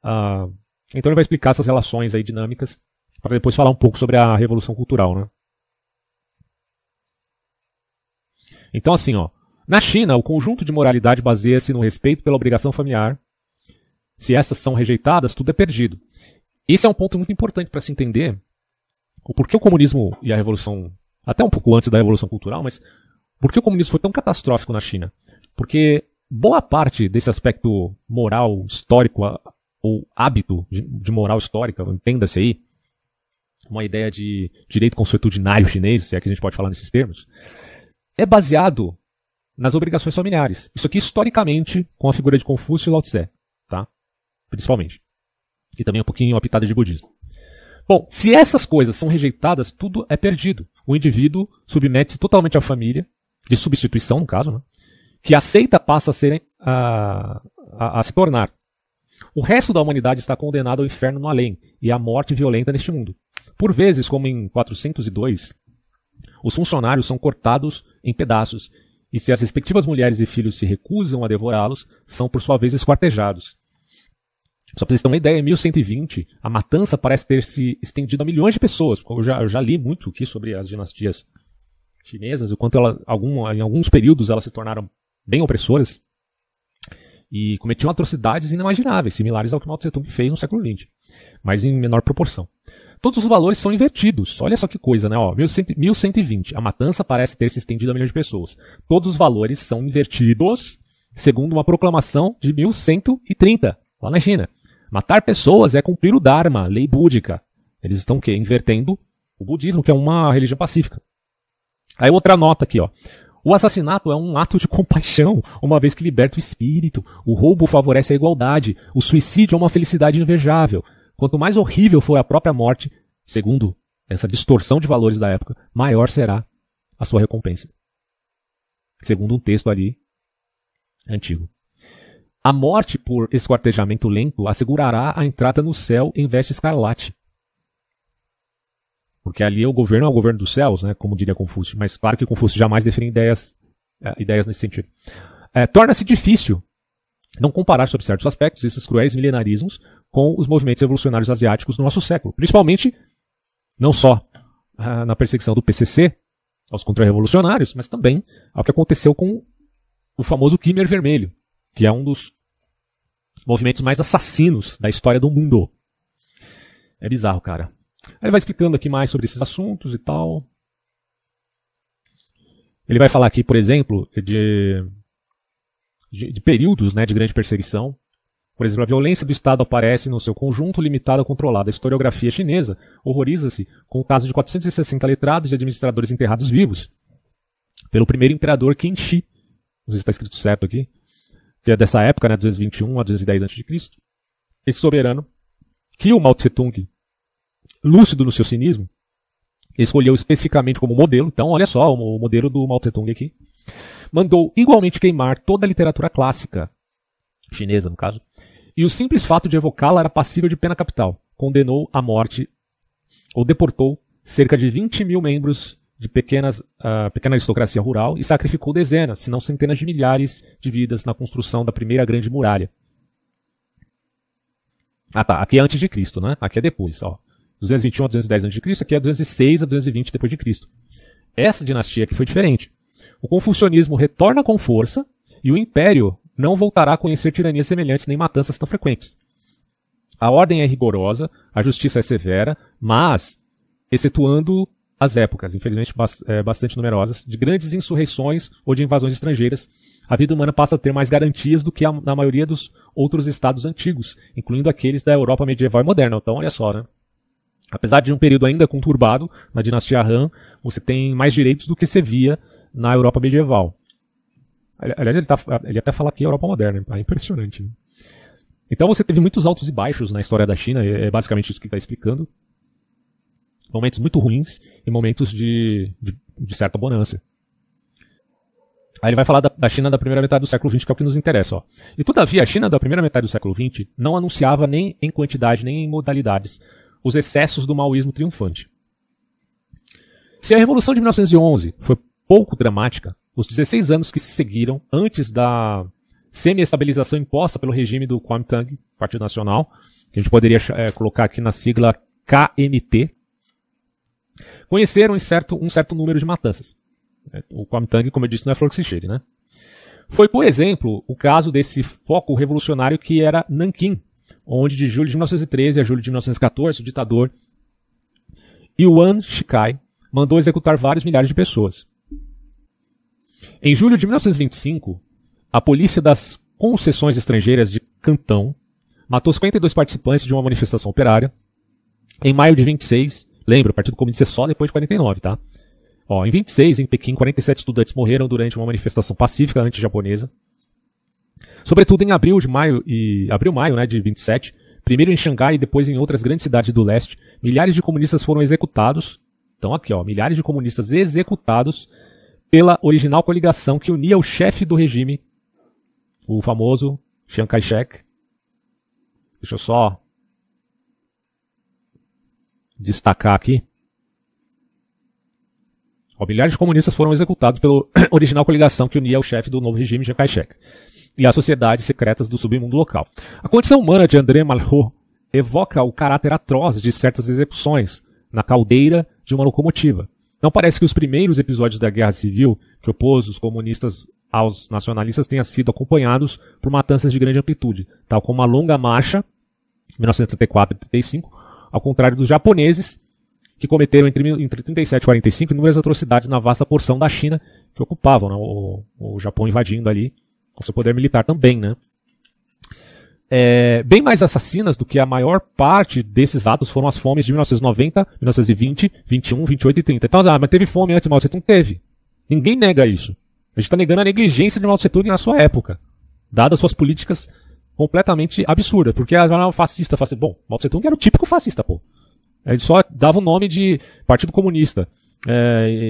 Então ele vai explicar essas relações aí dinâmicas para depois falar um pouco sobre a revolução cultural, né? Então assim, ó, na China, o conjunto de moralidade baseia-se no respeito pela obrigação familiar. Se estas são rejeitadas, tudo é perdido. Esse é um ponto muito importante para se entender o porquê o comunismo e a revolução, até um pouco antes da revolução cultural, mas por que o comunismo foi tão catastrófico na China? Porque boa parte desse aspecto moral histórico, ou hábito de moral histórica, entenda-se aí, uma ideia de direito consuetudinário chinês, se é que a gente pode falar nesses termos, é baseado nas obrigações familiares. Isso aqui historicamente com a figura de Confúcio e Lao Tse, tá? Principalmente. E também um pouquinho a pitada de budismo. Bom, se essas coisas são rejeitadas, tudo é perdido. O indivíduo submete-se totalmente à família, de substituição no caso, né? Que aceita passa a se tornar. O resto da humanidade está condenado ao inferno no além e à morte violenta neste mundo. Por vezes, como em 402, os funcionários são cortados em pedaços e se as respectivas mulheres e filhos se recusam a devorá-los, são por sua vez esquartejados. Só para vocês terem uma ideia, em 1120, a matança parece ter se estendido a milhões de pessoas. Eu já li muito aqui sobre as dinastias chinesas, o quanto em alguns períodos elas se tornaram bem opressoras e cometiam atrocidades inimagináveis, similares ao que Mao Tse-tung fez no século XX, mas em menor proporção. Todos os valores são invertidos. Olha só que coisa, né? 1120, a matança parece ter se estendido a milhões de pessoas. Todos os valores são invertidos segundo uma proclamação de 1130, lá na China. Matar pessoas é cumprir o Dharma, lei búdica. Eles estão o quê? Invertendo o budismo, que é uma religião pacífica. Aí outra nota aqui, ó. O assassinato é um ato de compaixão, uma vez que liberta o espírito. O roubo favorece a igualdade. O suicídio é uma felicidade invejável. Quanto mais horrível for a própria morte, segundo essa distorção de valores da época, maior será a sua recompensa. Segundo um texto ali antigo. A morte por esquartejamento lento assegurará a entrada no céu em veste escarlate. Porque ali o governo é o governo dos céus, né, como diria Confúcio. Mas claro que Confúcio jamais define ideias nesse sentido. Torna-se difícil não comparar sob certos aspectos esses cruéis milenarismos com os movimentos revolucionários asiáticos do nosso século. Principalmente, não só na perseguição do PCC aos contra-revolucionários, mas também ao que aconteceu com o famoso Khmer Vermelho, que é um dos movimentos mais assassinos da história do mundo. É bizarro, cara. Aí ele vai explicando aqui mais sobre esses assuntos e tal. Ele vai falar aqui, por exemplo, de períodos, né, de grande perseguição. Por exemplo, a violência do Estado aparece no seu conjunto limitado ou controlado. A historiografia chinesa horroriza-se com o caso de 460 letrados e administradores enterrados vivos pelo primeiro imperador Qin Shi. Não sei se está escrito certo aqui. Que é dessa época, né, 221 a 210 a.C. Esse soberano, que o Mao Tse-tung, lúcido no seu cinismo, escolheu especificamente como modelo. Então, olha só, o modelo do Mao Tse-tung aqui. Mandou igualmente queimar toda a literatura clássica, chinesa no caso, e o simples fato de evocá-la era passível de pena capital. Condenou à morte, ou deportou, cerca de 20 mil membros de pequena aristocracia rural e sacrificou dezenas, se não centenas de milhares de vidas na construção da primeira grande muralha. Ah tá, aqui é antes de Cristo, né? Aqui é depois, ó. 221 a 210 a.C., aqui é 206 a 220 depois de Cristo. Essa dinastia aqui foi diferente. O confucionismo retorna com força e o império não voltará a conhecer tiranias semelhantes nem matanças tão frequentes. A ordem é rigorosa, a justiça é severa, mas, excetuando as épocas, infelizmente bastante numerosas, de grandes insurreições ou de invasões estrangeiras, a vida humana passa a ter mais garantias do que na maioria dos outros estados antigos, incluindo aqueles da Europa medieval e moderna. Então, olha só, né? Apesar de um período ainda conturbado, na dinastia Han, você tem mais direitos do que se via na Europa medieval. Aliás, ele até fala aqui Europa moderna, é impressionante. Né? Então você teve muitos altos e baixos na história da China, é basicamente isso que ele está explicando. Momentos muito ruins e momentos de certa bonança. Aí ele vai falar da China da primeira metade do século XX, que é o que nos interessa. Ó. E todavia, a China da primeira metade do século XX não anunciava nem em quantidade nem em modalidades os excessos do maoísmo triunfante. Se a Revolução de 1911 foi pouco dramática, os 16 anos que se seguiram antes da semi-estabilização imposta pelo regime do Kuomintang, Partido Nacional, que a gente poderia colocar aqui na sigla KMT, conheceram um certo número de matanças. O Kuomintang, como eu disse, não é flor que se cheire, né? Foi, por exemplo, o caso desse foco revolucionário que era Nanquim, onde de julho de 1913 a julho de 1914 o ditador Yuan Shikai mandou executar vários milhares de pessoas. Em julho de 1925, a polícia das concessões estrangeiras de Cantão matou 52 participantes de uma manifestação operária. Em maio de 26, lembra, o Partido Comunista é só depois de 49, tá? Ó, em 26, em Pequim, 47 estudantes morreram durante uma manifestação pacífica anti-japonesa. Sobretudo em abril-maio, né, de 27, primeiro em Xangai e depois em outras grandes cidades do leste, milhares de comunistas foram executados. Então aqui, ó, milhares de comunistas executados pela original coligação que unia o chefe do regime, o famoso Chiang Kai-shek. Deixa eu só destacar aqui. Milhares de comunistas foram executados pela original coligação que unia o chefe do novo regime, Chiang Kai-shek, e as sociedades secretas do submundo local. A condição humana de André Malraux evoca o caráter atroz de certas execuções na caldeira de uma locomotiva. Não parece que os primeiros episódios da Guerra Civil, que opôs os comunistas aos nacionalistas, tenham sido acompanhados por matanças de grande amplitude, tal como a Longa Marcha, 1934 e 1935, ao contrário dos japoneses, que cometeram entre 1937 e 1945 inúmeras atrocidades na vasta porção da China que ocupavam, né, o Japão invadindo ali com seu poder militar também, né? Bem mais assassinas do que a maior parte desses atos foram as fomes de 1990, 1920, 21, 28 e 30. Então, mas teve fome antes de Mao Tse-tung? Teve. Ninguém nega isso. A gente está negando a negligência de Mao Tse-tung na sua época, dadas suas políticas completamente absurdas, porque era fascista. Bom, Mao Tse-tung era o típico fascista, pô. Ele só dava o nome de Partido Comunista,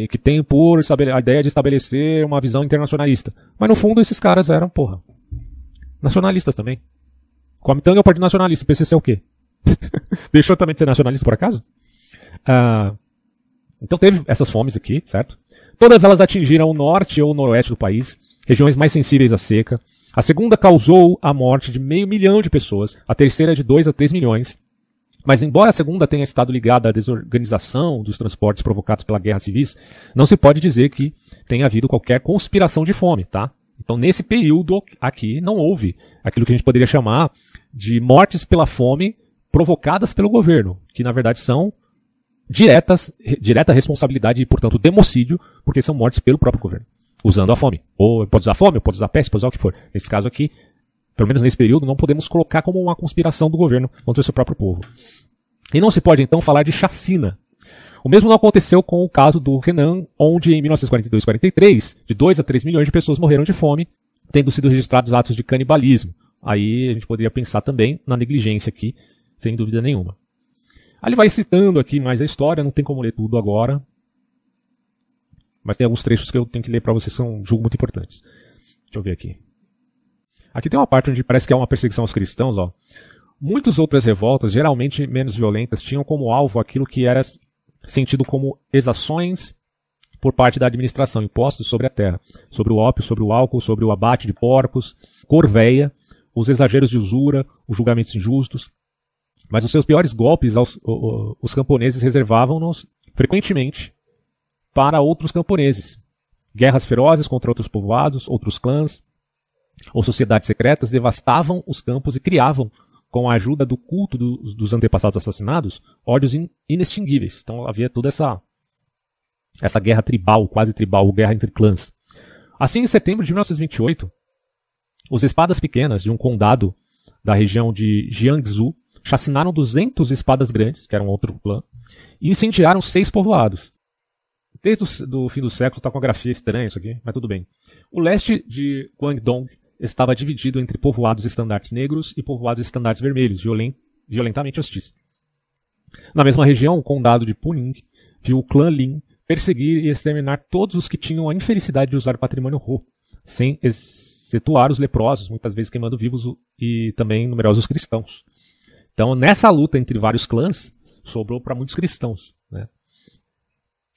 que tem por a ideia de estabelecer uma visão internacionalista. Mas no fundo esses caras eram, porra, nacionalistas também. Kuomintang é o Partido Nacionalista, o PCC é o quê? Deixou também de ser nacionalista por acaso? Então teve essas fomes aqui, certo? Todas elas atingiram o norte ou o noroeste do país, regiões mais sensíveis à seca. A segunda causou a morte de 500 mil de pessoas, a terceira de 2 a 3 milhões. Mas embora a segunda tenha estado ligada à desorganização dos transportes provocados pela guerra civis, não se pode dizer que tenha havido qualquer conspiração de fome, tá? Então, nesse período aqui, não houve aquilo que a gente poderia chamar de mortes pela fome provocadas pelo governo, que na verdade são direta responsabilidade e, portanto, democídio, porque são mortes pelo próprio governo, usando a fome. Ou pode usar fome, ou pode usar peste, pode usar o que for. Nesse caso aqui, pelo menos nesse período, não podemos colocar como uma conspiração do governo contra o seu próprio povo. E não se pode, então, falar de chacina. O mesmo não aconteceu com o caso do Henan, onde em 1942 e 1943, de 2 a 3 milhões de pessoas morreram de fome, tendo sido registrados atos de canibalismo. Aí a gente poderia pensar também na negligência aqui, sem dúvida nenhuma. Aí ele vai citando aqui mais a história, não tem como ler tudo agora, mas tem alguns trechos que eu tenho que ler para vocês que são, julgo, muito importantes. Deixa eu ver aqui. Aqui tem uma parte onde parece que é uma perseguição aos cristãos, ó. Muitas outras revoltas, geralmente menos violentas, tinham como alvo aquilo que era sentido como exações por parte da administração, impostos sobre a terra, sobre o ópio, sobre o álcool, sobre o abate de porcos, corveia, os exageros de usura, os julgamentos injustos. Mas os seus piores golpes os camponeses reservavam-nos frequentemente para outros camponeses. Guerras ferozes contra outros povoados, outros clãs ou sociedades secretas devastavam os campos e criavam, com a ajuda do culto dos antepassados assassinados, ódios inextinguíveis. Então havia toda essa guerra tribal, quase tribal, guerra entre clãs. Assim, em setembro de 1928, os espadas pequenas de um condado da região de Jiangsu chacinaram 200 espadas grandes, que eram outro clã, e incendiaram 6 povoados. Desde o fim do século está com a grafia estranha isso aqui, mas tudo bem. O leste de Guangdong estava dividido entre povoados estandartes negros e povoados estandartes vermelhos, violentamente hostis. Na mesma região, o condado de Puning viu o clã Lin perseguir e exterminar todos os que tinham a infelicidade de usar patrimônio Ho, sem excetuar os leprosos, muitas vezes queimando vivos, e também numerosos cristãos. Então, nessa luta entre vários clãs, sobrou para muitos cristãos, né?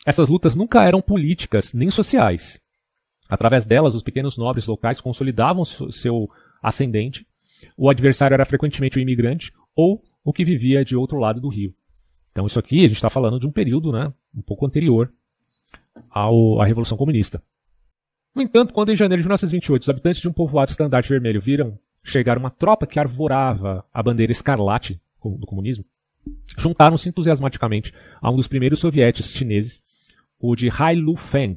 Essas lutas nunca eram políticas nem sociais. Através delas, os pequenos nobres locais consolidavam seu ascendente. O adversário era frequentemente o imigrante ou o que vivia de outro lado do rio. Então isso aqui a gente está falando de um período, né, um pouco anterior à Revolução Comunista. No entanto, quando em janeiro de 1928 os habitantes de um povoado estandarte vermelho viram chegar uma tropa que arvorava a bandeira escarlate do comunismo, juntaram-se entusiasmaticamente a um dos primeiros sovietes chineses, o de Hai Lu Feng,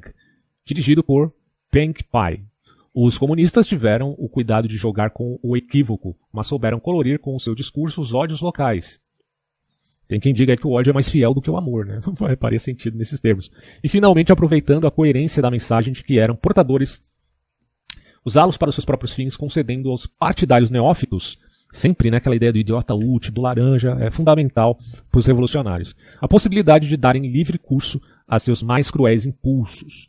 dirigido por Peng Pai. Os comunistas tiveram o cuidado de jogar com o equívoco, mas souberam colorir com o seu discurso os ódios locais. Tem quem diga que o ódio é mais fiel do que o amor, né? Não faria sentido nesses termos. E finalmente, aproveitando a coerência da mensagem de que eram portadores, usá-los para os seus próprios fins, concedendo aos partidários neófitos, sempre, né, aquela ideia do idiota útil, do laranja, é fundamental para os revolucionários, a possibilidade de darem livre curso a seus mais cruéis impulsos.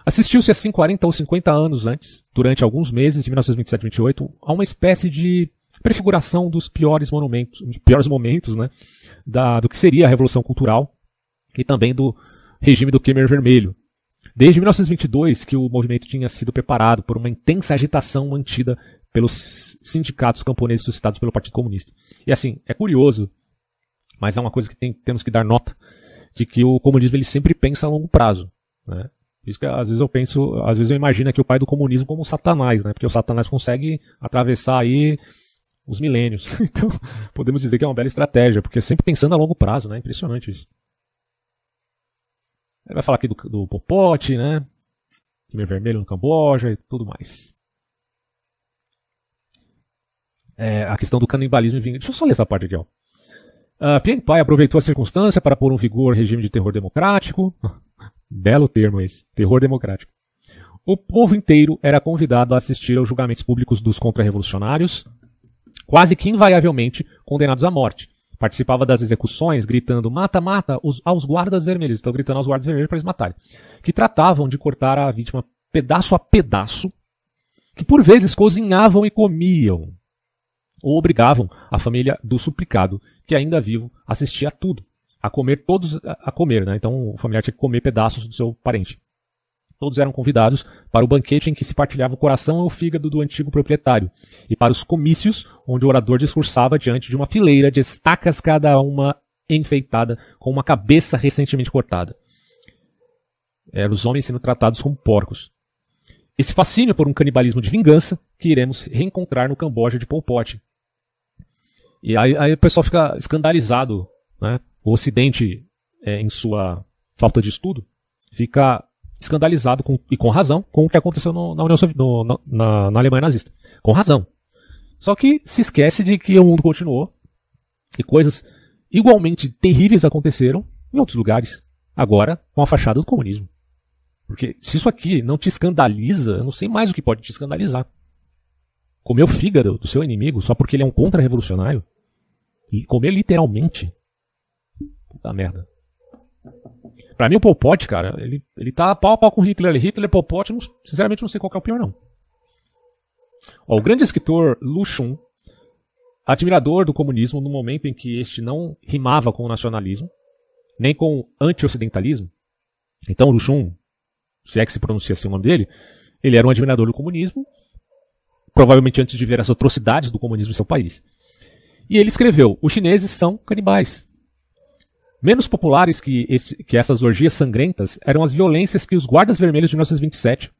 Assistiu-se assim 40 ou 50 anos antes, durante alguns meses de 1927 e 28, a uma espécie de prefiguração dos piores momentos, né, do que seria a Revolução Cultural e também do regime do Khmer Vermelho, Desde 1922 que o movimento tinha sido preparado por uma intensa agitação mantida pelos sindicatos camponeses suscitados pelo Partido Comunista. E assim, é curioso, mas é uma coisa que temos que dar nota, de que o comunismo ele sempre pensa a longo prazo, né? Isso que às vezes eu imagino que o pai do comunismo como Satanás, né? Porque o Satanás consegue atravessar aí os milênios. Então, podemos dizer que é uma bela estratégia, porque é sempre pensando a longo prazo, né? Impressionante isso. Ele vai falar aqui do Pol Pot, né? Khmer Vermelho no Camboja e tudo mais. A questão do canibalismo e vingança. Deixa eu só ler essa parte aqui, ó. Piang Pai aproveitou a circunstância para pôr em vigor regime de terror democrático. Belo termo esse, terror democrático. O povo inteiro era convidado a assistir aos julgamentos públicos dos contra-revolucionários, quase que invariavelmente condenados à morte. Participava das execuções, gritando mata, mata aos guardas vermelhos. Estão gritando aos guardas vermelhos para eles matarem. Que tratavam de cortar a vítima pedaço a pedaço, que por vezes cozinhavam e comiam. Ou obrigavam a família do suplicado, que ainda vivo, assistia a tudo. A comer, né? Então o familiar tinha que comer pedaços do seu parente. Todos eram convidados para o banquete em que se partilhava o coração e o fígado do antigo proprietário, e para os comícios, onde o orador discursava diante de uma fileira de estacas, cada uma enfeitada com uma cabeça recentemente cortada. Eram os homens sendo tratados como porcos. Esse fascínio por um canibalismo de vingança que iremos reencontrar no Camboja de Pol Pot. E aí o pessoal fica escandalizado, né? O Ocidente, em sua falta de estudo, fica escandalizado, e com razão, com o que aconteceu na Alemanha nazista. Com razão. Só que se esquece de que o mundo continuou e coisas igualmente terríveis aconteceram em outros lugares, agora com a fachada do comunismo. Porque se isso aqui não te escandaliza, eu não sei mais o que pode te escandalizar. Comer o fígado do seu inimigo só porque ele é um contra-revolucionário, e comer literalmente... Puta merda. Pra mim o Pol Pot, cara, ele tá pau a pau com Hitler. Hitler, Pol Pot, sinceramente não sei qual que é o pior, não. Ó, o grande escritor Lu Xun, admirador do comunismo no momento em que este não rimava com o nacionalismo, nem com o anti-ocidentalismo. Então Lu Xun, se é que se pronuncia assim o nome dele, ele era um admirador do comunismo, provavelmente antes de ver as atrocidades do comunismo em seu país. E ele escreveu, os chineses são canibais. Menos populares que essas orgias sangrentas eram as violências que os guardas vermelhos de 1927,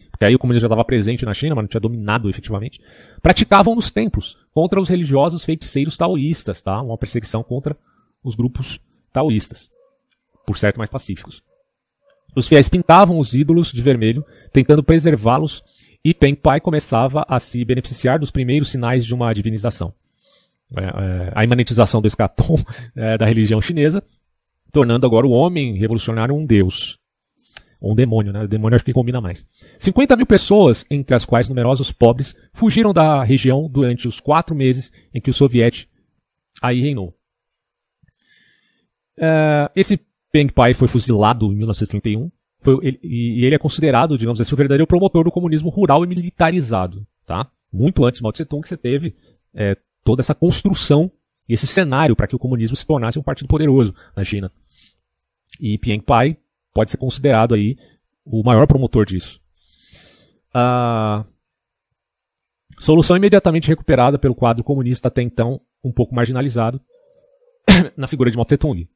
porque aí o comunismo já estava presente na China, mas não tinha dominado efetivamente, praticavam nos templos contra os religiosos feiticeiros taoístas, tá? Uma perseguição contra os grupos taoístas, por certo mais pacíficos. Os fiéis pintavam os ídolos de vermelho, tentando preservá-los, e Piang Pai começava a se beneficiar dos primeiros sinais de uma divinização. A imanentização do escatom da religião chinesa, tornando agora o homem revolucionário um deus. Ou um demônio, né? O demônio acho que combina mais. 50 mil pessoas, entre as quais numerosos pobres, fugiram da região durante os 4 meses em que o soviete aí reinou. Esse Piang Pai foi fuzilado em 1931, e ele é considerado, digamos assim, o verdadeiro promotor do comunismo rural e militarizado. Tá? Muito antes de Mao Tse Tung, que você teve... toda essa construção e esse cenário para que o comunismo se tornasse um partido poderoso na China. E Piang Pai pode ser considerado aí o maior promotor disso. A solução imediatamente recuperada pelo quadro comunista até então um pouco marginalizado na figura de Mao Tse Tung.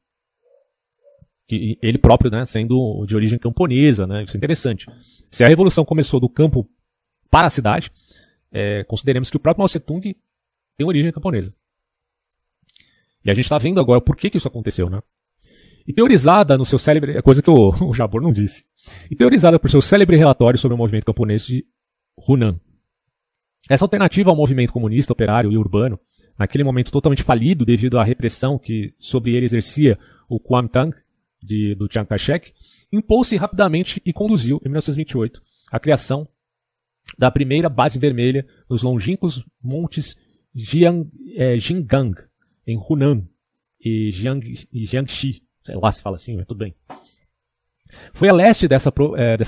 E ele próprio, né, sendo de origem camponesa, né, isso é interessante. Se a revolução começou do campo para a cidade, consideremos que o próprio Mao Tse Tung tem origem camponesa. E a gente está vendo agora por que isso aconteceu, né? E teorizada no seu célebre... coisa que o Jabor não disse. E teorizada por seu célebre relatório sobre o movimento camponês de Hunan. Essa alternativa ao movimento comunista, operário e urbano, naquele momento totalmente falido devido à repressão que sobre ele exercia o Kuomintang, do Chiang Kai-shek, impôs-se rapidamente e conduziu, em 1928, à criação da primeira base vermelha nos longínquos montes Jingang, em Hunan, e Jiangxi, sei lá se fala assim, mas tudo bem. Foi a leste dessa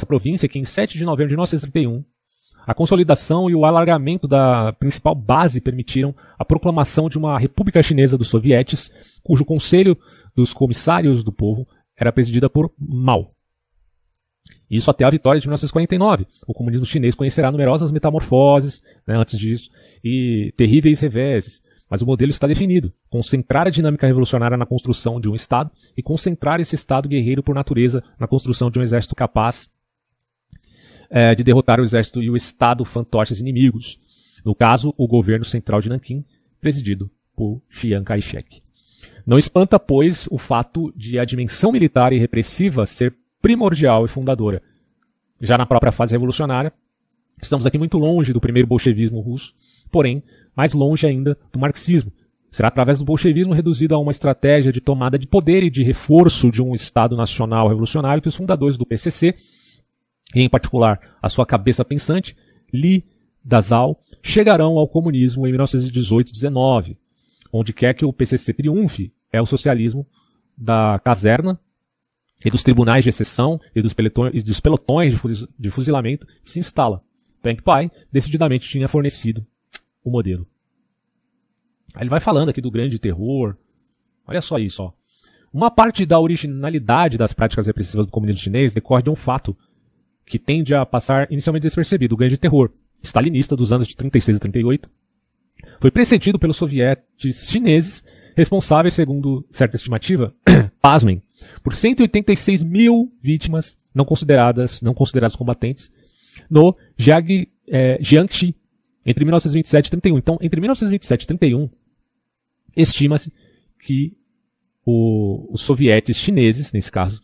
província que, em 7 de novembro de 1931, a consolidação e o alargamento da principal base permitiram a proclamação de uma República Chinesa dos Sovietes, cujo Conselho dos Comissários do Povo era presidida por Mao. Isso até a vitória de 1949. O comunismo chinês conhecerá numerosas metamorfoses, né, antes disso, e terríveis reveses. Mas o modelo está definido. Concentrar a dinâmica revolucionária na construção de um Estado e concentrar esse Estado guerreiro por natureza na construção de um exército capaz de derrotar o exército e o Estado fantoches inimigos. No caso, o governo central de Nanquim, presidido por Chiang Kai-shek. Não espanta, pois, o fato de a dimensão militar e repressiva ser primordial e fundadora. Já na própria fase revolucionária, estamos aqui muito longe do primeiro bolchevismo russo, porém, mais longe ainda do marxismo. Será através do bolchevismo reduzido a uma estratégia de tomada de poder e de reforço de um Estado nacional revolucionário que os fundadores do PCC, e em particular a sua cabeça pensante, Lee Dazal, chegarão ao comunismo em 1918-19. Onde quer que o PCC triunfe, é o socialismo da caserna e dos tribunais de exceção e dos pelotões de fuzilamento que se instala. Peng Pai decididamente tinha fornecido o modelo. Aí ele vai falando aqui do grande terror. Olha só isso, ó. Uma parte da originalidade das práticas repressivas do comunismo chinês decorre de um fato que tende a passar inicialmente despercebido, o grande terror stalinista dos anos de 36 a 38. Foi precedido pelos sovietes chineses, responsáveis, segundo certa estimativa, pasmem, por 186 mil vítimas não consideradas combatentes no Jiangxi entre 1927 e 31. Então, entre 1927 e 31, estima-se que os sovietes chineses, nesse caso,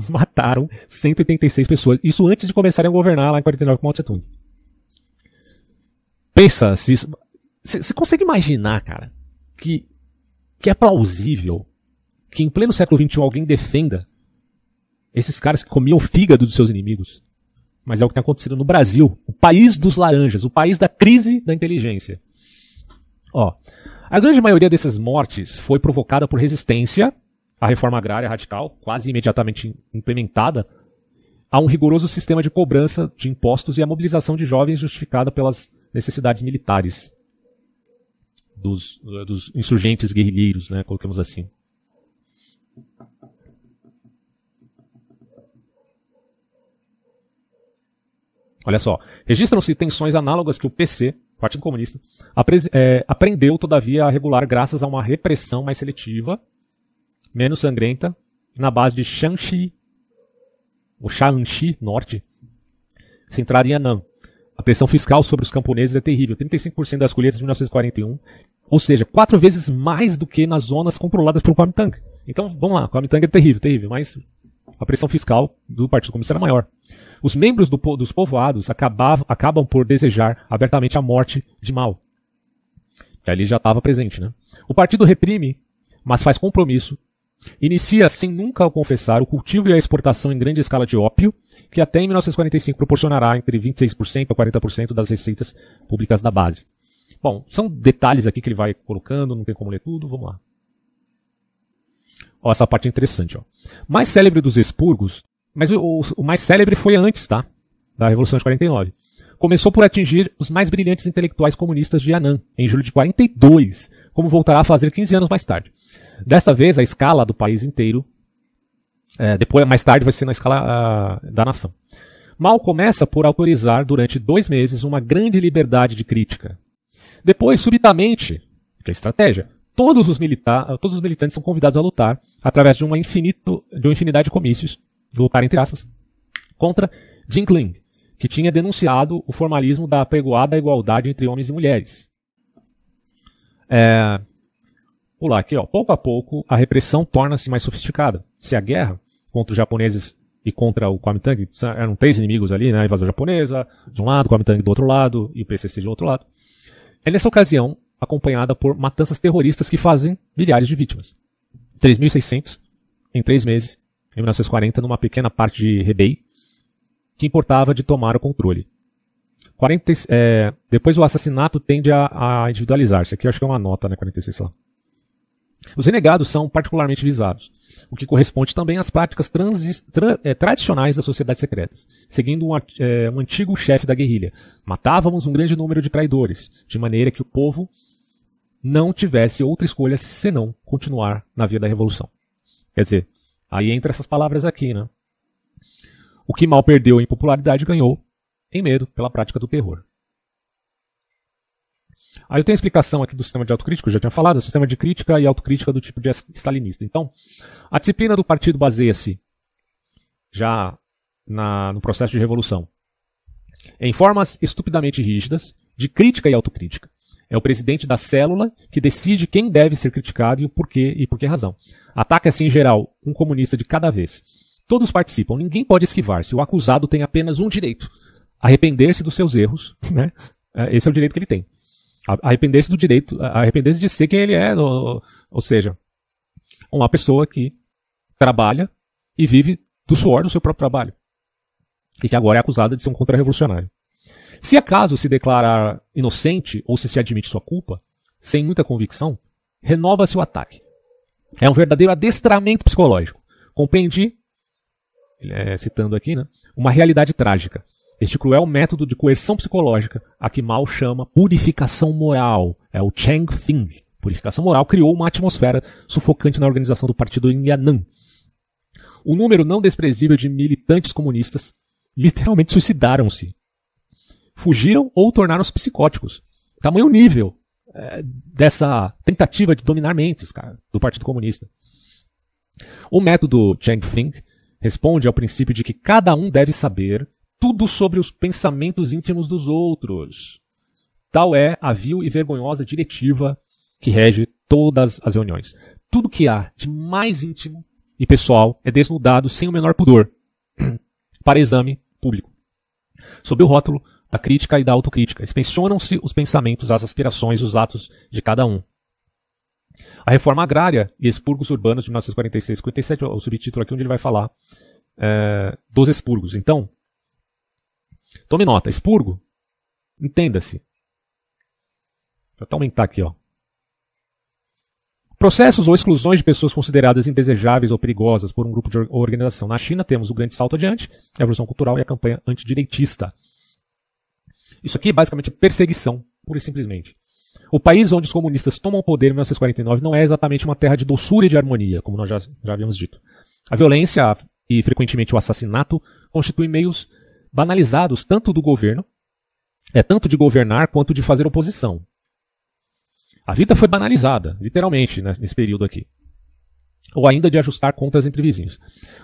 mataram 186 pessoas. Isso antes de começarem a governar lá em 49 com Mao Tse-tung. Pensa se isso... Você consegue imaginar, cara, que é plausível que em pleno século XXI alguém defenda esses caras que comiam o fígado dos seus inimigos? Mas é o que tem acontecido no Brasil, o país dos laranjas, o país da crise da inteligência. Ó, a grande maioria dessas mortes foi provocada por resistência à reforma agrária radical, quase imediatamente implementada, a um rigoroso sistema de cobrança de impostos e a mobilização de jovens justificada pelas necessidades militares dos insurgentes guerrilheiros, né, colocamos assim. Olha só, registram-se tensões análogas que o PC, Partido Comunista, aprendeu, todavia, a regular graças a uma repressão mais seletiva, menos sangrenta, na base de Shanxi, o Shaanxi Norte, centrada em Henan. A pressão fiscal sobre os camponeses é terrível, 35% das colheitas de 1941, ou seja, 4 vezes mais do que nas zonas controladas pelo Kuomintang. Então, vamos lá, o Kuomintang é terrível, mas a pressão fiscal do Partido Comunista era maior. Os membros dos povoados acabam por desejar abertamente a morte de Mao. Que ali já estava presente, né? O partido reprime, mas faz compromisso. Inicia, sem nunca confessar, o cultivo e a exportação em grande escala de ópio, que até em 1945 proporcionará entre 26% a 40% das receitas públicas da base. Bom, são detalhes aqui que ele vai colocando, não tem como ler tudo, vamos lá. Ó, essa parte é interessante, ó. Mais célebre dos expurgos, mas o mais célebre foi antes, tá? Da Revolução de 49. Começou por atingir os mais brilhantes intelectuais comunistas de Yan'an, em julho de 42, como voltará a fazer 15 anos mais tarde. Desta vez, a escala do país inteiro, mais tarde vai ser na escala da nação. Mao começa por autorizar, durante 2 meses, uma grande liberdade de crítica. Depois, subitamente, que é estratégia, todos os militantes são convidados a lutar, através de uma infinidade de comícios, lutar entre aspas, contra Jinkling, que tinha denunciado o formalismo da apregoada igualdade entre homens e mulheres. Vou lá, aqui, ó. Pouco a pouco, a repressão torna-se mais sofisticada. Se a guerra contra os japoneses e contra o Kuomintang eram 3 inimigos ali, né? A invasão japonesa de um lado, o Kuomintang do outro lado e o PCC de outro lado. É nessa ocasião acompanhada por matanças terroristas que fazem milhares de vítimas. 3.600 em 3 meses, em 1940, numa pequena parte de Hebei, que importava de tomar o controle. Depois o assassinato tende a individualizar-se. Aqui eu acho que é uma nota, né? 46 lá. Os renegados são particularmente visados, o que corresponde também às práticas tradicionais das sociedades secretas, seguindo um antigo chefe da guerrilha. Matávamos um grande número de traidores, de maneira que o povo não tivesse outra escolha senão continuar na via da revolução. Quer dizer, aí entra essas palavras aqui, né? O que Mao perdeu em popularidade ganhou em medo pela prática do terror. Aí eu tenho a explicação aqui do sistema de autocrítica, eu já tinha falado, sistema de crítica e autocrítica do tipo de stalinista. Então, a disciplina do partido baseia-se já no processo de revolução em formas estupidamente rígidas de crítica e autocrítica. É o presidente da célula que decide quem deve ser criticado e o porquê e por que razão. Ataca-se em geral um comunista de cada vez. Todos participam, ninguém pode esquivar-se. O acusado tem apenas um direito: arrepender-se dos seus erros, né? Esse é o direito que ele tem. Arrepender-se do direito, arrepender-se de ser quem ele é, ou seja, uma pessoa que trabalha e vive do suor do seu próprio trabalho e que agora é acusada de ser um contra-revolucionário. Se acaso se declarar inocente ou se admite sua culpa, sem muita convicção, renova-se o ataque. É um verdadeiro adestramento psicológico. Compreendi, citando aqui, né, uma realidade trágica. Este cruel método de coerção psicológica, a que Mao chama purificação moral, é o Cheng Fing. Purificação moral criou uma atmosfera sufocante na organização do partido em Yan'an. O número não desprezível de militantes comunistas literalmente suicidaram-se. Fugiram ou tornaram-se psicóticos. Tamanho nível dessa tentativa de dominar mentes, cara, do Partido Comunista. O método Cheng Fing responde ao princípio de que cada um deve saber tudo sobre os pensamentos íntimos dos outros. Tal é a vil e vergonhosa diretiva que rege todas as reuniões. Tudo que há de mais íntimo e pessoal é desnudado sem o menor pudor para exame público. Sob o rótulo da crítica e da autocrítica, inspecionam-se os pensamentos, as aspirações, os atos de cada um. A reforma agrária e expurgos urbanos de 1946 e 57, o subtítulo aqui onde ele vai falar dos expurgos. Então, tome nota, expurgo, entenda-se. Vou até aumentar aqui, ó. Processos ou exclusões de pessoas consideradas indesejáveis ou perigosas por um grupo de organização. Na China temos o grande salto adiante, a Revolução Cultural e a campanha antidireitista. Isso aqui é basicamente perseguição, pura e simplesmente. O país onde os comunistas tomam o poder em 1949 não é exatamente uma terra de doçura e de harmonia, como nós já havíamos dito. A violência e frequentemente o assassinato constituem meios banalizados tanto do governo, tanto de governar quanto de fazer oposição. A vida foi banalizada, literalmente, nesse período aqui. Ou ainda de ajustar contas entre vizinhos.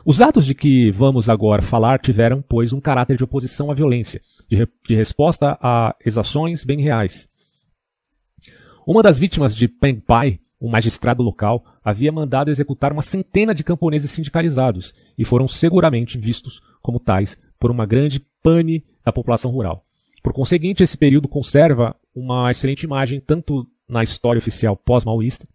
Os atos de que vamos agora falar tiveram, pois, um caráter de oposição à violência, de resposta a exações bem reais. Uma das vítimas de Peng Pai, um magistrado local, havia mandado executar uma centena de camponeses sindicalizados e foram seguramente vistos como tais por uma grande pane da população rural. Por conseguinte, esse período conserva uma excelente imagem tanto na história oficial pós-maoísta,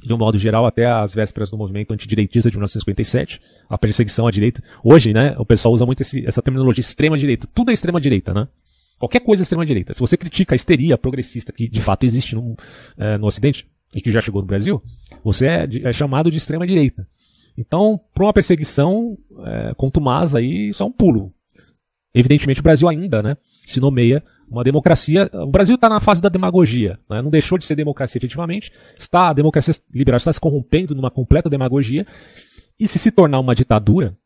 de um modo geral, até as vésperas do movimento antidireitista de 1957, a perseguição à direita. Hoje, né, o pessoal usa muito essa terminologia extrema-direita. Tudo é extrema-direita, né? Qualquer coisa é extrema-direita. Se você critica a histeria progressista que de fato existe no Ocidente e que já chegou no Brasil, você é chamado de extrema-direita. Então, para uma perseguição contumaz, aí isso é um pulo. Evidentemente, o Brasil ainda, né, se nomeia uma democracia. O Brasil está na fase da demagogia, né? Não deixou de ser democracia efetivamente. A democracia liberal está se corrompendo numa completa demagogia. E se tornar uma ditadura,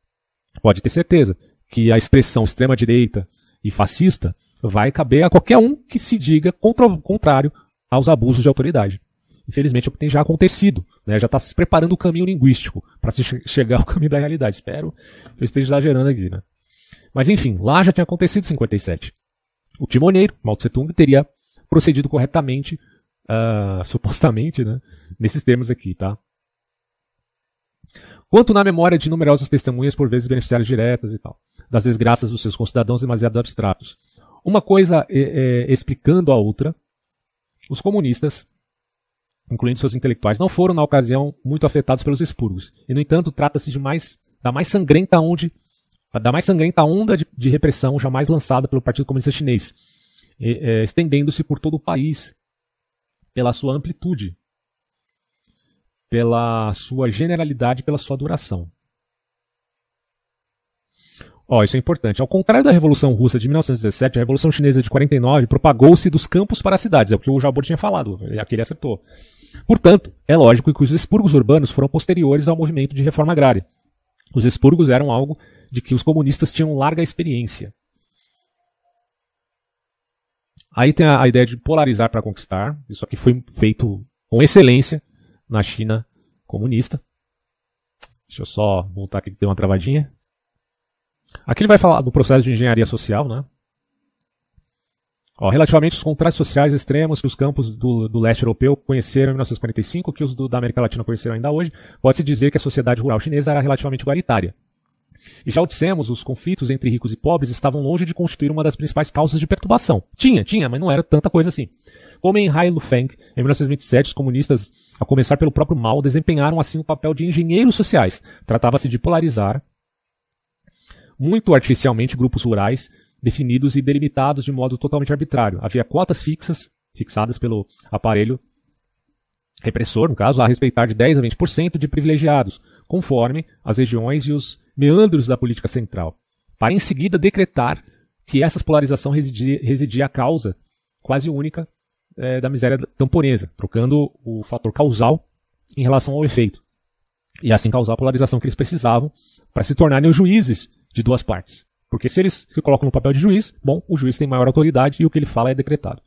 pode ter certeza que a expressão extrema-direita e fascista vai caber a qualquer um que se diga contrário aos abusos de autoridade. Infelizmente é o que tem já acontecido, né? Já está se preparando o caminho linguístico para se chegar ao caminho da realidade. Espero que eu esteja exagerando aqui, né? Mas enfim, lá já tinha acontecido em 57. O timoneiro, Mao Tse-tung, teria procedido corretamente, supostamente, né, nesses termos aqui, tá? Quanto na memória de numerosas testemunhas, por vezes beneficiárias diretas e tal, das desgraças dos seus concidadãos demasiado abstratos. Uma coisa explicando a outra, os comunistas, incluindo seus intelectuais, não foram, na ocasião, muito afetados pelos expurgos. E, no entanto, trata-se da mais sangrenta onda de repressão jamais lançada pelo Partido Comunista Chinês, estendendo-se por todo o país, pela sua amplitude, pela sua generalidade e pela sua duração. Isso é importante. Ao contrário da Revolução Russa de 1917, a Revolução Chinesa de 49 propagou-se dos campos para as cidades, é o que o Jabor tinha falado, aqui ele acertou. Portanto, é lógico que os expurgos urbanos foram posteriores ao movimento de reforma agrária. Os expurgos eram algo de que os comunistas tinham larga experiência. Aí tem a ideia de polarizar para conquistar. Isso aqui foi feito com excelência na China comunista. Deixa eu só voltar aqui que deu uma travadinha. Aqui ele vai falar do processo de engenharia social, né? Relativamente aos contrastes sociais extremos que os campos do leste europeu conheceram em 1945, que os da América Latina conheceram ainda hoje, pode-se dizer que a sociedade rural chinesa era relativamente igualitária. E já o dissemos, os conflitos entre ricos e pobres estavam longe de constituir uma das principais causas de perturbação. Tinha, mas não era tanta coisa assim. Como em Hai Lufeng, em 1927, os comunistas, a começar pelo próprio Mao, desempenharam assim o papel de engenheiros sociais. Tratava-se de polarizar muito artificialmente grupos rurais, definidos e delimitados de modo totalmente arbitrário. Havia cotas fixadas pelo aparelho repressor, no caso, a respeitar de 10 a 20% de privilegiados, conforme as regiões e os meandros da política central, para em seguida decretar que essa polarização residia a causa quase única da miséria camponesa, trocando o fator causal em relação ao efeito, e assim causar a polarização que eles precisavam para se tornarem os juízes de duas partes. Porque se eles se colocam no papel de juiz, bom, o juiz tem maior autoridade e o que ele fala é decretado.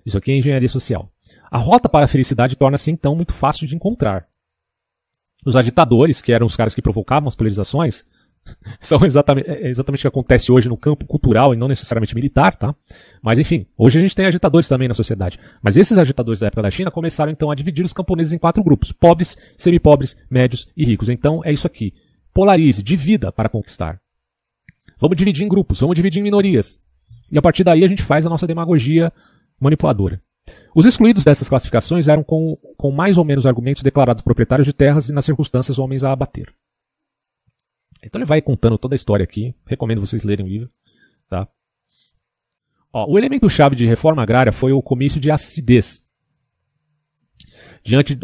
Isso aqui é engenharia social. A rota para a felicidade torna-se então muito fácil de encontrar. Os agitadores, que eram os caras que provocavam as polarizações, são exatamente o que acontece hoje no campo cultural e não necessariamente militar, tá? Mas enfim, hoje a gente tem agitadores também na sociedade. Mas esses agitadores da época da China começaram então a dividir os camponeses em 4 grupos: pobres, semipobres, médios e ricos. Então é isso aqui. Polarize, divida para conquistar. Vamos dividir em grupos, vamos dividir em minorias. E a partir daí a gente faz a nossa demagogia manipuladora. Os excluídos dessas classificações eram com mais ou menos argumentos declarados proprietários de terras e nas circunstâncias homens a abater. Então ele vai contando toda a história aqui. Recomendo vocês lerem o livro. Tá? O elemento-chave de reforma agrária foi o comício de acidez. Diante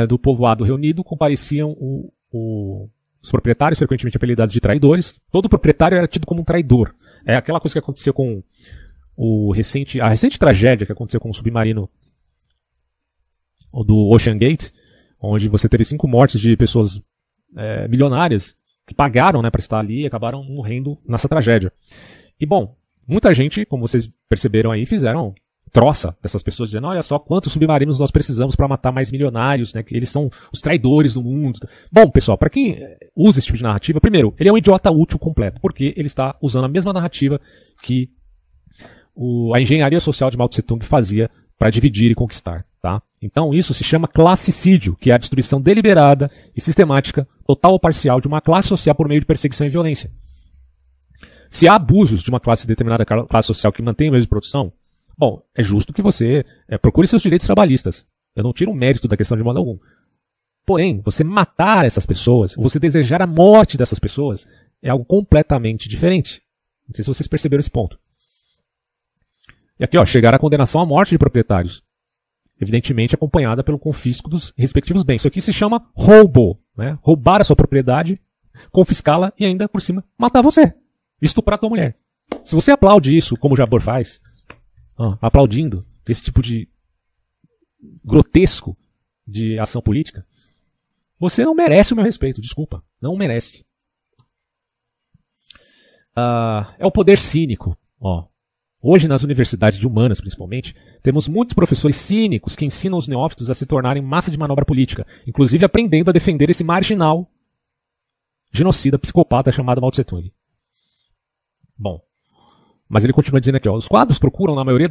do povoado reunido, compareciam os proprietários, frequentemente apelidados de traidores. Todo proprietário era tido como um traidor. É aquela coisa que aconteceu com a recente tragédia que aconteceu com o submarino do Ocean Gate, onde você teve 5 mortes de pessoas milionárias que pagaram, né, para estar ali e acabaram morrendo nessa tragédia. E bom, muita gente, como vocês perceberam aí, fizeram troça dessas pessoas, dizendo: olha só quantos submarinos nós precisamos para matar mais milionários, né? Que eles são os traidores do mundo. Bom, pessoal, para quem usa esse tipo de narrativa, primeiro, ele é um idiota útil completo, porque ele está usando a mesma narrativa que a engenharia social de Mao Tse Tung fazia para dividir e conquistar. Tá? Então isso se chama classicídio, que é a destruição deliberada e sistemática, total ou parcial, de uma classe social por meio de perseguição e violência. Se há abusos de uma determinada classe social que mantém o meio de produção, bom, é justo que você procure seus direitos trabalhistas. Eu não tiro o mérito da questão de modo algum. Porém, você matar essas pessoas, você desejar a morte dessas pessoas, é algo completamente diferente. Não sei se vocês perceberam esse ponto. E aqui, chegar à condenação à morte de proprietários, evidentemente acompanhada pelo confisco dos respectivos bens. Isso aqui se chama roubo, né? Roubar a sua propriedade, confiscá-la e ainda, por cima, matar você. Estuprar a tua mulher. Se você aplaude isso, como o Jabor faz, aplaudindo esse tipo de grotesco de ação política, você não merece o meu respeito, desculpa. Não merece. É o poder cínico, Hoje, nas universidades de humanas, principalmente, temos muitos professores cínicos que ensinam os neófitos a se tornarem massa de manobra política, inclusive aprendendo a defender esse marginal genocida psicopata chamado Mao Tse Tung. Bom, mas ele continua dizendo aqui, os quadros procuram, na maioria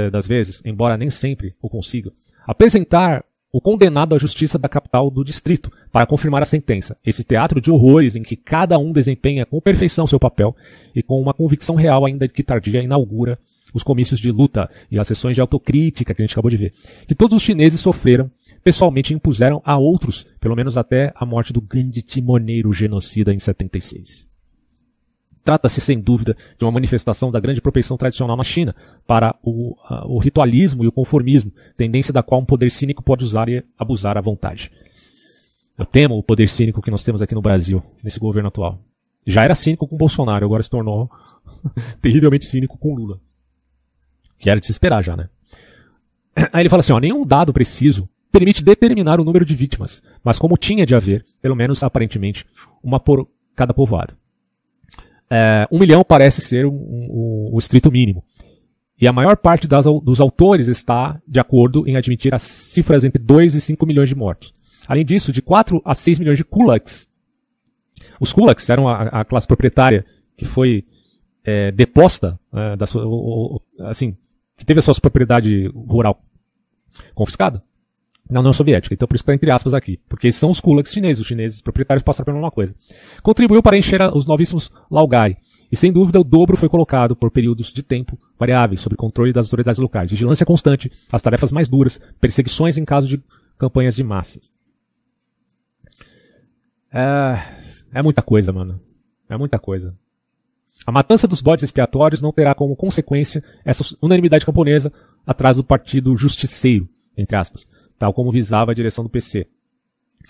das vezes, embora nem sempre o consigam, apresentar o condenado à justiça da capital do distrito para confirmar a sentença. Esse teatro de horrores em que cada um desempenha com perfeição seu papel e com uma convicção real, ainda que tardia, inaugura os comícios de luta e as sessões de autocrítica que a gente acabou de ver, que todos os chineses sofreram, pessoalmente impuseram a outros, pelo menos até a morte do grande timoneiro genocida em 76. Trata-se, sem dúvida, de uma manifestação da grande propensão tradicional na China para o ritualismo e o conformismo, tendência da qual um poder cínico pode usar e abusar à vontade. Eu temo o poder cínico que nós temos aqui no Brasil, nesse governo atual. Já era cínico com Bolsonaro, agora se tornou terrivelmente cínico com Lula. Que era de se esperar já, né? Aí ele fala assim, nenhum dado preciso permite determinar o número de vítimas, mas como tinha de haver, pelo menos aparentemente, uma cada povoado. 1 milhão parece ser o estrito mínimo. E a maior parte dos autores está de acordo em admitir as cifras entre 2 e 5 milhões de mortos. Além disso, de 4 a 6 milhões de kulaks. Os kulaks eram a classe proprietária que foi deposta, assim, que teve a sua propriedade rural confiscada na União Soviética. Então por isso que está entre aspas aqui. Porque são os kulaks chineses. Os chineses proprietários passaram pela mesma coisa. Contribuiu para encher os novíssimos laogai. E sem dúvida o dobro foi colocado por períodos de tempo variáveis sob controle das autoridades locais. Vigilância constante, as tarefas mais duras, perseguições em caso de campanhas de massas. É muita coisa, mano. É muita coisa. A matança dos bodes expiatórios não terá como consequência essa unanimidade camponesa atrás do partido justiceiro, entre aspas, tal como visava a direção do PC.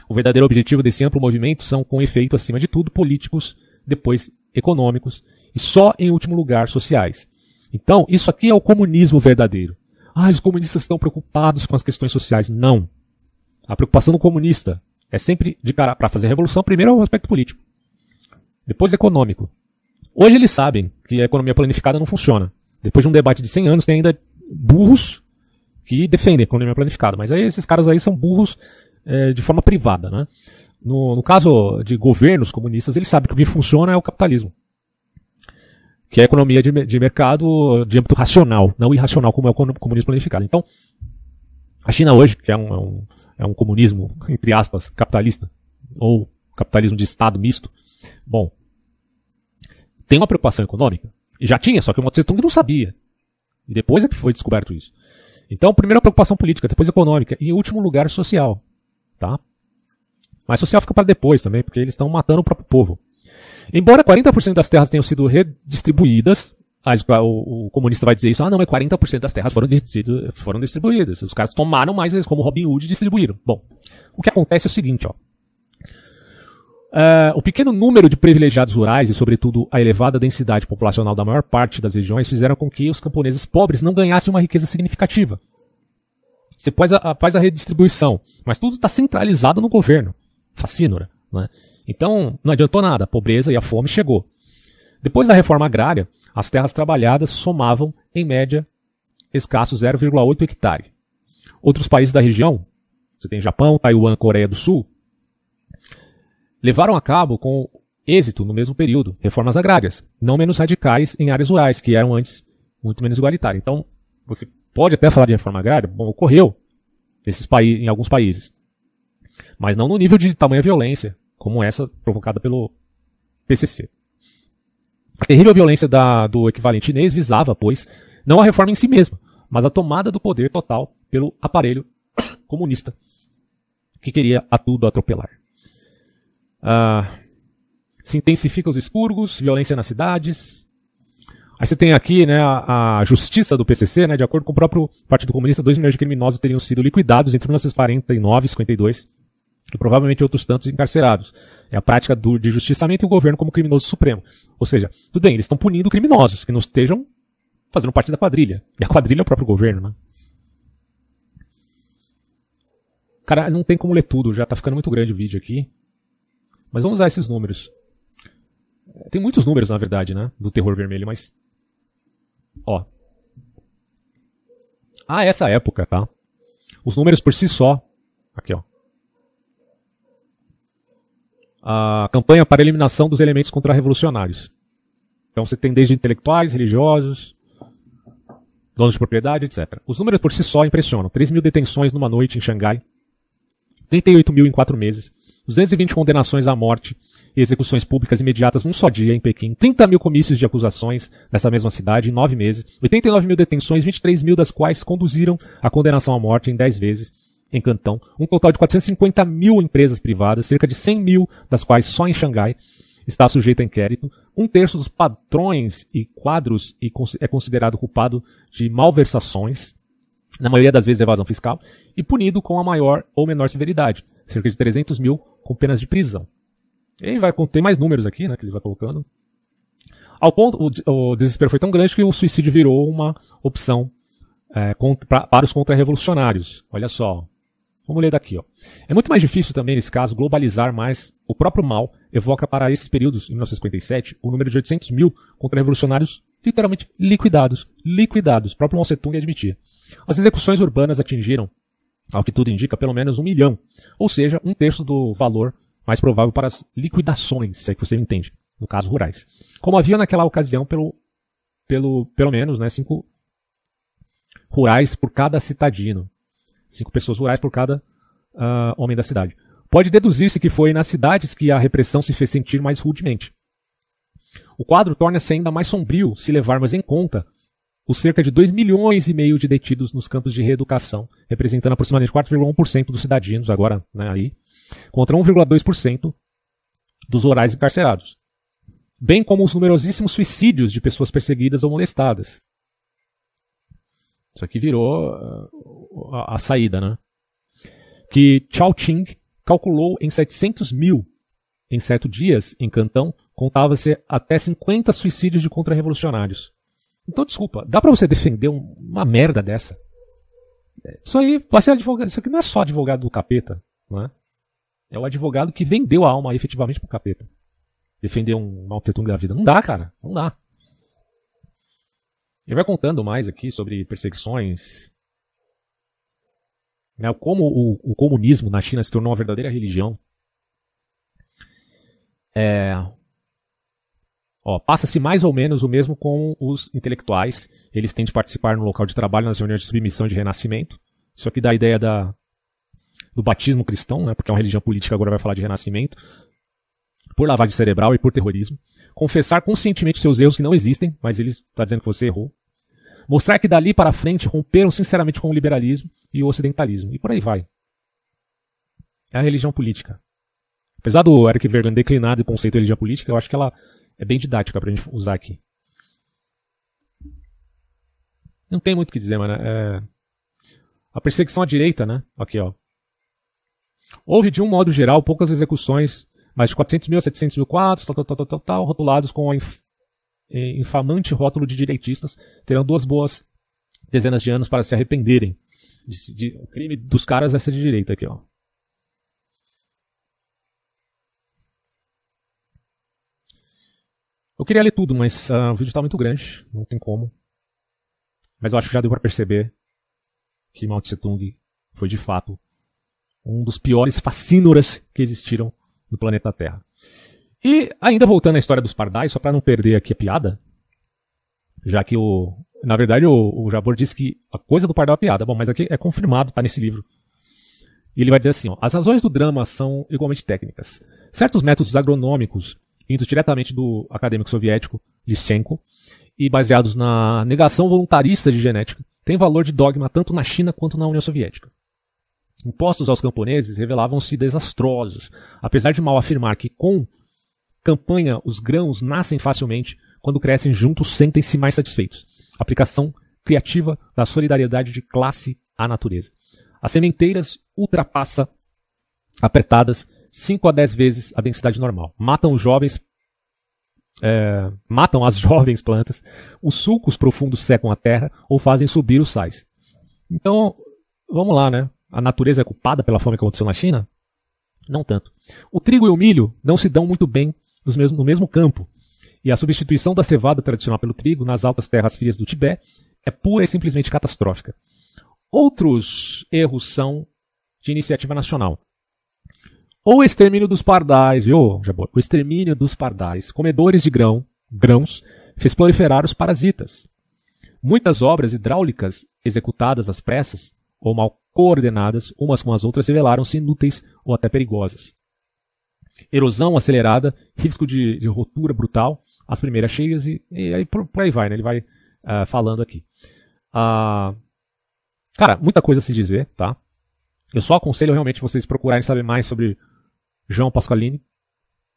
O verdadeiro objetivo desse amplo movimento são, com efeito, acima de tudo, políticos, depois econômicos e só, em último lugar, sociais. Então, isso aqui é o comunismo verdadeiro. Os comunistas estão preocupados com as questões sociais. Não. A preocupação do comunista é sempre de cara para fazer revolução, primeiro é o aspecto político, depois econômico. Hoje eles sabem que a economia planificada não funciona. Depois de um debate de 100 anos, tem ainda burros que defendem a economia planificada. Mas aí esses caras aí são burros de forma privada, né? No caso de governos comunistas, eles sabem que o que funciona é o capitalismo. Que é a economia de mercado de âmbito racional, não irracional como é o comunismo planificado. Então, a China hoje, que é um comunismo, entre aspas, capitalista, ou capitalismo de Estado misto, bom, tem uma preocupação econômica. E já tinha, só que o Mao Tse-tung não sabia. E depois é que foi descoberto isso. Então, primeiro a preocupação política, depois econômica, e em último lugar social. Tá? Mas social fica para depois também, porque eles estão matando o próprio povo. Embora 40% das terras tenham sido redistribuídas, o comunista vai dizer isso, não, mas 40% das terras foram distribuídas. Os caras tomaram mais, eles, como Robin Hood, distribuíram. Bom, o que acontece é o seguinte, ó. O pequeno número de privilegiados rurais e, sobretudo, a elevada densidade populacional da maior parte das regiões fizeram com que os camponeses pobres não ganhassem uma riqueza significativa. Você faz a redistribuição, mas tudo está centralizado no governo. Facínora, né? Então, não adiantou nada, a pobreza e a fome chegou. Depois da reforma agrária, as terras trabalhadas somavam, em média, escasso 0,8 hectare. Outros países da região, você tem Japão, Taiwan, Coreia do Sul, levaram a cabo, com êxito no mesmo período, reformas agrárias, não menos radicais em áreas rurais, que eram antes muito menos igualitárias. Então, você pode até falar de reforma agrária, bom, ocorreu em alguns países, mas não no nível de tamanha violência, como essa provocada pelo PCC. A terrível violência do equivalente chinês visava, pois, não a reforma em si mesma, mas a tomada do poder total pelo aparelho comunista, que queria a tudo atropelar. Se intensificam os expurgos, violência nas cidades. Aí você tem aqui, né, a justiça do PCC, né, de acordo com o próprio Partido Comunista, 2 milhões de criminosos teriam sido liquidados entre 1949 e 52, e provavelmente outros tantos encarcerados. É a prática de justiçamento e o governo como criminoso supremo. Ou seja, tudo bem, eles estão punindo criminosos que não estejam fazendo parte da quadrilha. E a quadrilha é o próprio governo, né? Cara, não tem como ler tudo, já tá ficando muito grande o vídeo aqui. Mas vamos usar esses números. Tem muitos números, na verdade, né? Do terror vermelho, mas... Ó. Essa época, tá? Os números por si só... Aqui, ó. A campanha para a eliminação dos elementos contra-revolucionários. Então você tem desde intelectuais, religiosos, donos de propriedade, etc. Os números por si só impressionam. 3.000 detenções numa noite em Xangai. 38.000 em 4 meses. 220 condenações à morte e execuções públicas imediatas num só dia em Pequim. 30.000 comícios de acusações nessa mesma cidade em 9 meses. 89.000 detenções, 23.000 das quais conduziram à condenação à morte em 10 vezes em Cantão. Um total de 450.000 empresas privadas, cerca de 100.000 das quais só em Xangai está sujeito a inquérito. 1/3 dos patrões e quadros é considerado culpado de malversações, na maioria das vezes evasão fiscal, e punido com a maior ou menor severidade, cerca de 300.000 com penas de prisão. E vai ter mais números aqui, né, que ele vai colocando. Ao ponto, o desespero foi tão grande que o suicídio virou uma opção para os contra-revolucionários. Olha só. Vamos ler daqui, ó. É muito mais difícil também, nesse caso, globalizar mais. O próprio Mao evoca para esses períodos, em 1957, o número de 800 mil contra-revolucionários literalmente liquidados. Liquidados. O próprio Mao Tse-tung admitia. As execuções urbanas atingiram, ao que tudo indica, pelo menos 1 milhão. Ou seja, 1/3 do valor mais provável para as liquidações, se é que você me entende. No caso, rurais. Como havia naquela ocasião, pelo menos, né, 5 rurais por cada citadino. 5 pessoas rurais por cada homem da cidade. Pode deduzir-se que foi nas cidades que a repressão se fez sentir mais rudemente. O quadro torna-se ainda mais sombrio se levarmos em conta os cerca de 2,5 milhões de detidos nos campos de reeducação, representando aproximadamente 4,1% dos cidadãos agora, né, aí, contra 1,2% dos rurais encarcerados. Bem como os numerosíssimos suicídios de pessoas perseguidas ou molestadas. Isso aqui virou a saída, né? Que Chao Ching calculou em 700 mil em certos dias, em Cantão, contava-se até 50 suicídios de contra-revolucionários. Então, desculpa, dá pra você defender uma merda dessa? Isso aí vai ser advogado. Isso aqui não é só advogado do capeta, não é? É o advogado que vendeu a alma efetivamente pro capeta. Defender um Mao Tse-tung da vida. Não dá, cara. Não dá. Ele vai contando mais aqui sobre perseguições. Né, como o comunismo na China se tornou uma verdadeira religião. Passa-se mais ou menos o mesmo com os intelectuais. Eles têm de participar no local de trabalho nas reuniões de submissão e de renascimento. Isso aqui dá a ideia do batismo cristão, né, porque é uma religião política, agora vai falar de renascimento. Por lavagem cerebral e por terrorismo. Confessar conscientemente seus erros que não existem, mas ele está dizendo que você errou. Mostrar que dali para frente romperam sinceramente com o liberalismo e o ocidentalismo. E por aí vai. É a religião política. Apesar do Eric Verland declinar do conceito de religião política, eu acho que ela é bem didática para a gente usar aqui. Não tem muito o que dizer, mano. A perseguição à direita, né? Aqui, ó. Houve, de um modo geral, poucas execuções, mais de 400 mil a 700 mil quadros, rotulados com o infamante rótulo de direitistas, terão 2 boas dezenas de anos para se arrependerem. O crime dos caras é ser de direita aqui, ó. Eu queria ler tudo, mas o vídeo está muito grande, não tem como. Mas eu acho que já deu para perceber que Mao Tse-tung foi de fato um dos piores fascínoras que existiram no planeta Terra. E ainda voltando à história dos pardais, só para não perder aqui a piada, já que na verdade o Jabor disse que a coisa do pardal é piada. Bom, mas aqui é confirmado, está nesse livro. E ele vai dizer assim, ó, as razões do drama são igualmente técnicas. Certos métodos agronômicos, vindos diretamente do acadêmico soviético Lysenko, e baseados na negação voluntarista de genética, têm valor de dogma tanto na China quanto na União Soviética. Impostos aos camponeses revelavam-se desastrosos, apesar de Mao afirmar que com campanha os grãos nascem facilmente, quando crescem juntos sentem-se mais satisfeitos. Aplicação criativa da solidariedade de classe à natureza. As sementeiras ultrapassa apertadas 5 a 10 vezes a densidade normal. Matam as jovens plantas, os sulcos profundos secam a terra ou fazem subir os sais. Então, vamos lá, né? A natureza é culpada pela fome que aconteceu na China? Não tanto. O trigo e o milho não se dão muito bem no mesmo campo. E a substituição da cevada tradicional pelo trigo nas altas terras frias do Tibete é pura e simplesmente catastrófica. Outros erros são de iniciativa nacional. O extermínio dos pardais, viu, Jabor? O extermínio dos pardais, comedores de grãos, fez proliferar os parasitas. Muitas obras hidráulicas executadas às pressas ou mal coordenadas umas com as outras revelaram-se inúteis ou até perigosas. Erosão acelerada, risco de rotura brutal, as primeiras cheias e aí por aí vai, né? Ele vai falando aqui. Cara, muita coisa a se dizer, tá? Eu só aconselho realmente vocês procurarem saber mais sobre João Pasqualini.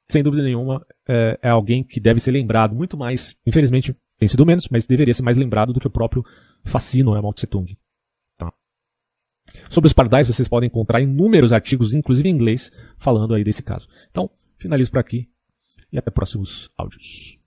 Sem dúvida nenhuma, é alguém que deve ser lembrado muito mais, infelizmente tem sido menos, mas deveria ser mais lembrado do que o próprio fascínio, né, Mao Tse-tung. Tá. Sobre os pardais, vocês podem encontrar inúmeros artigos, inclusive em inglês, falando aí desse caso. Então, finalizo por aqui e até próximos áudios.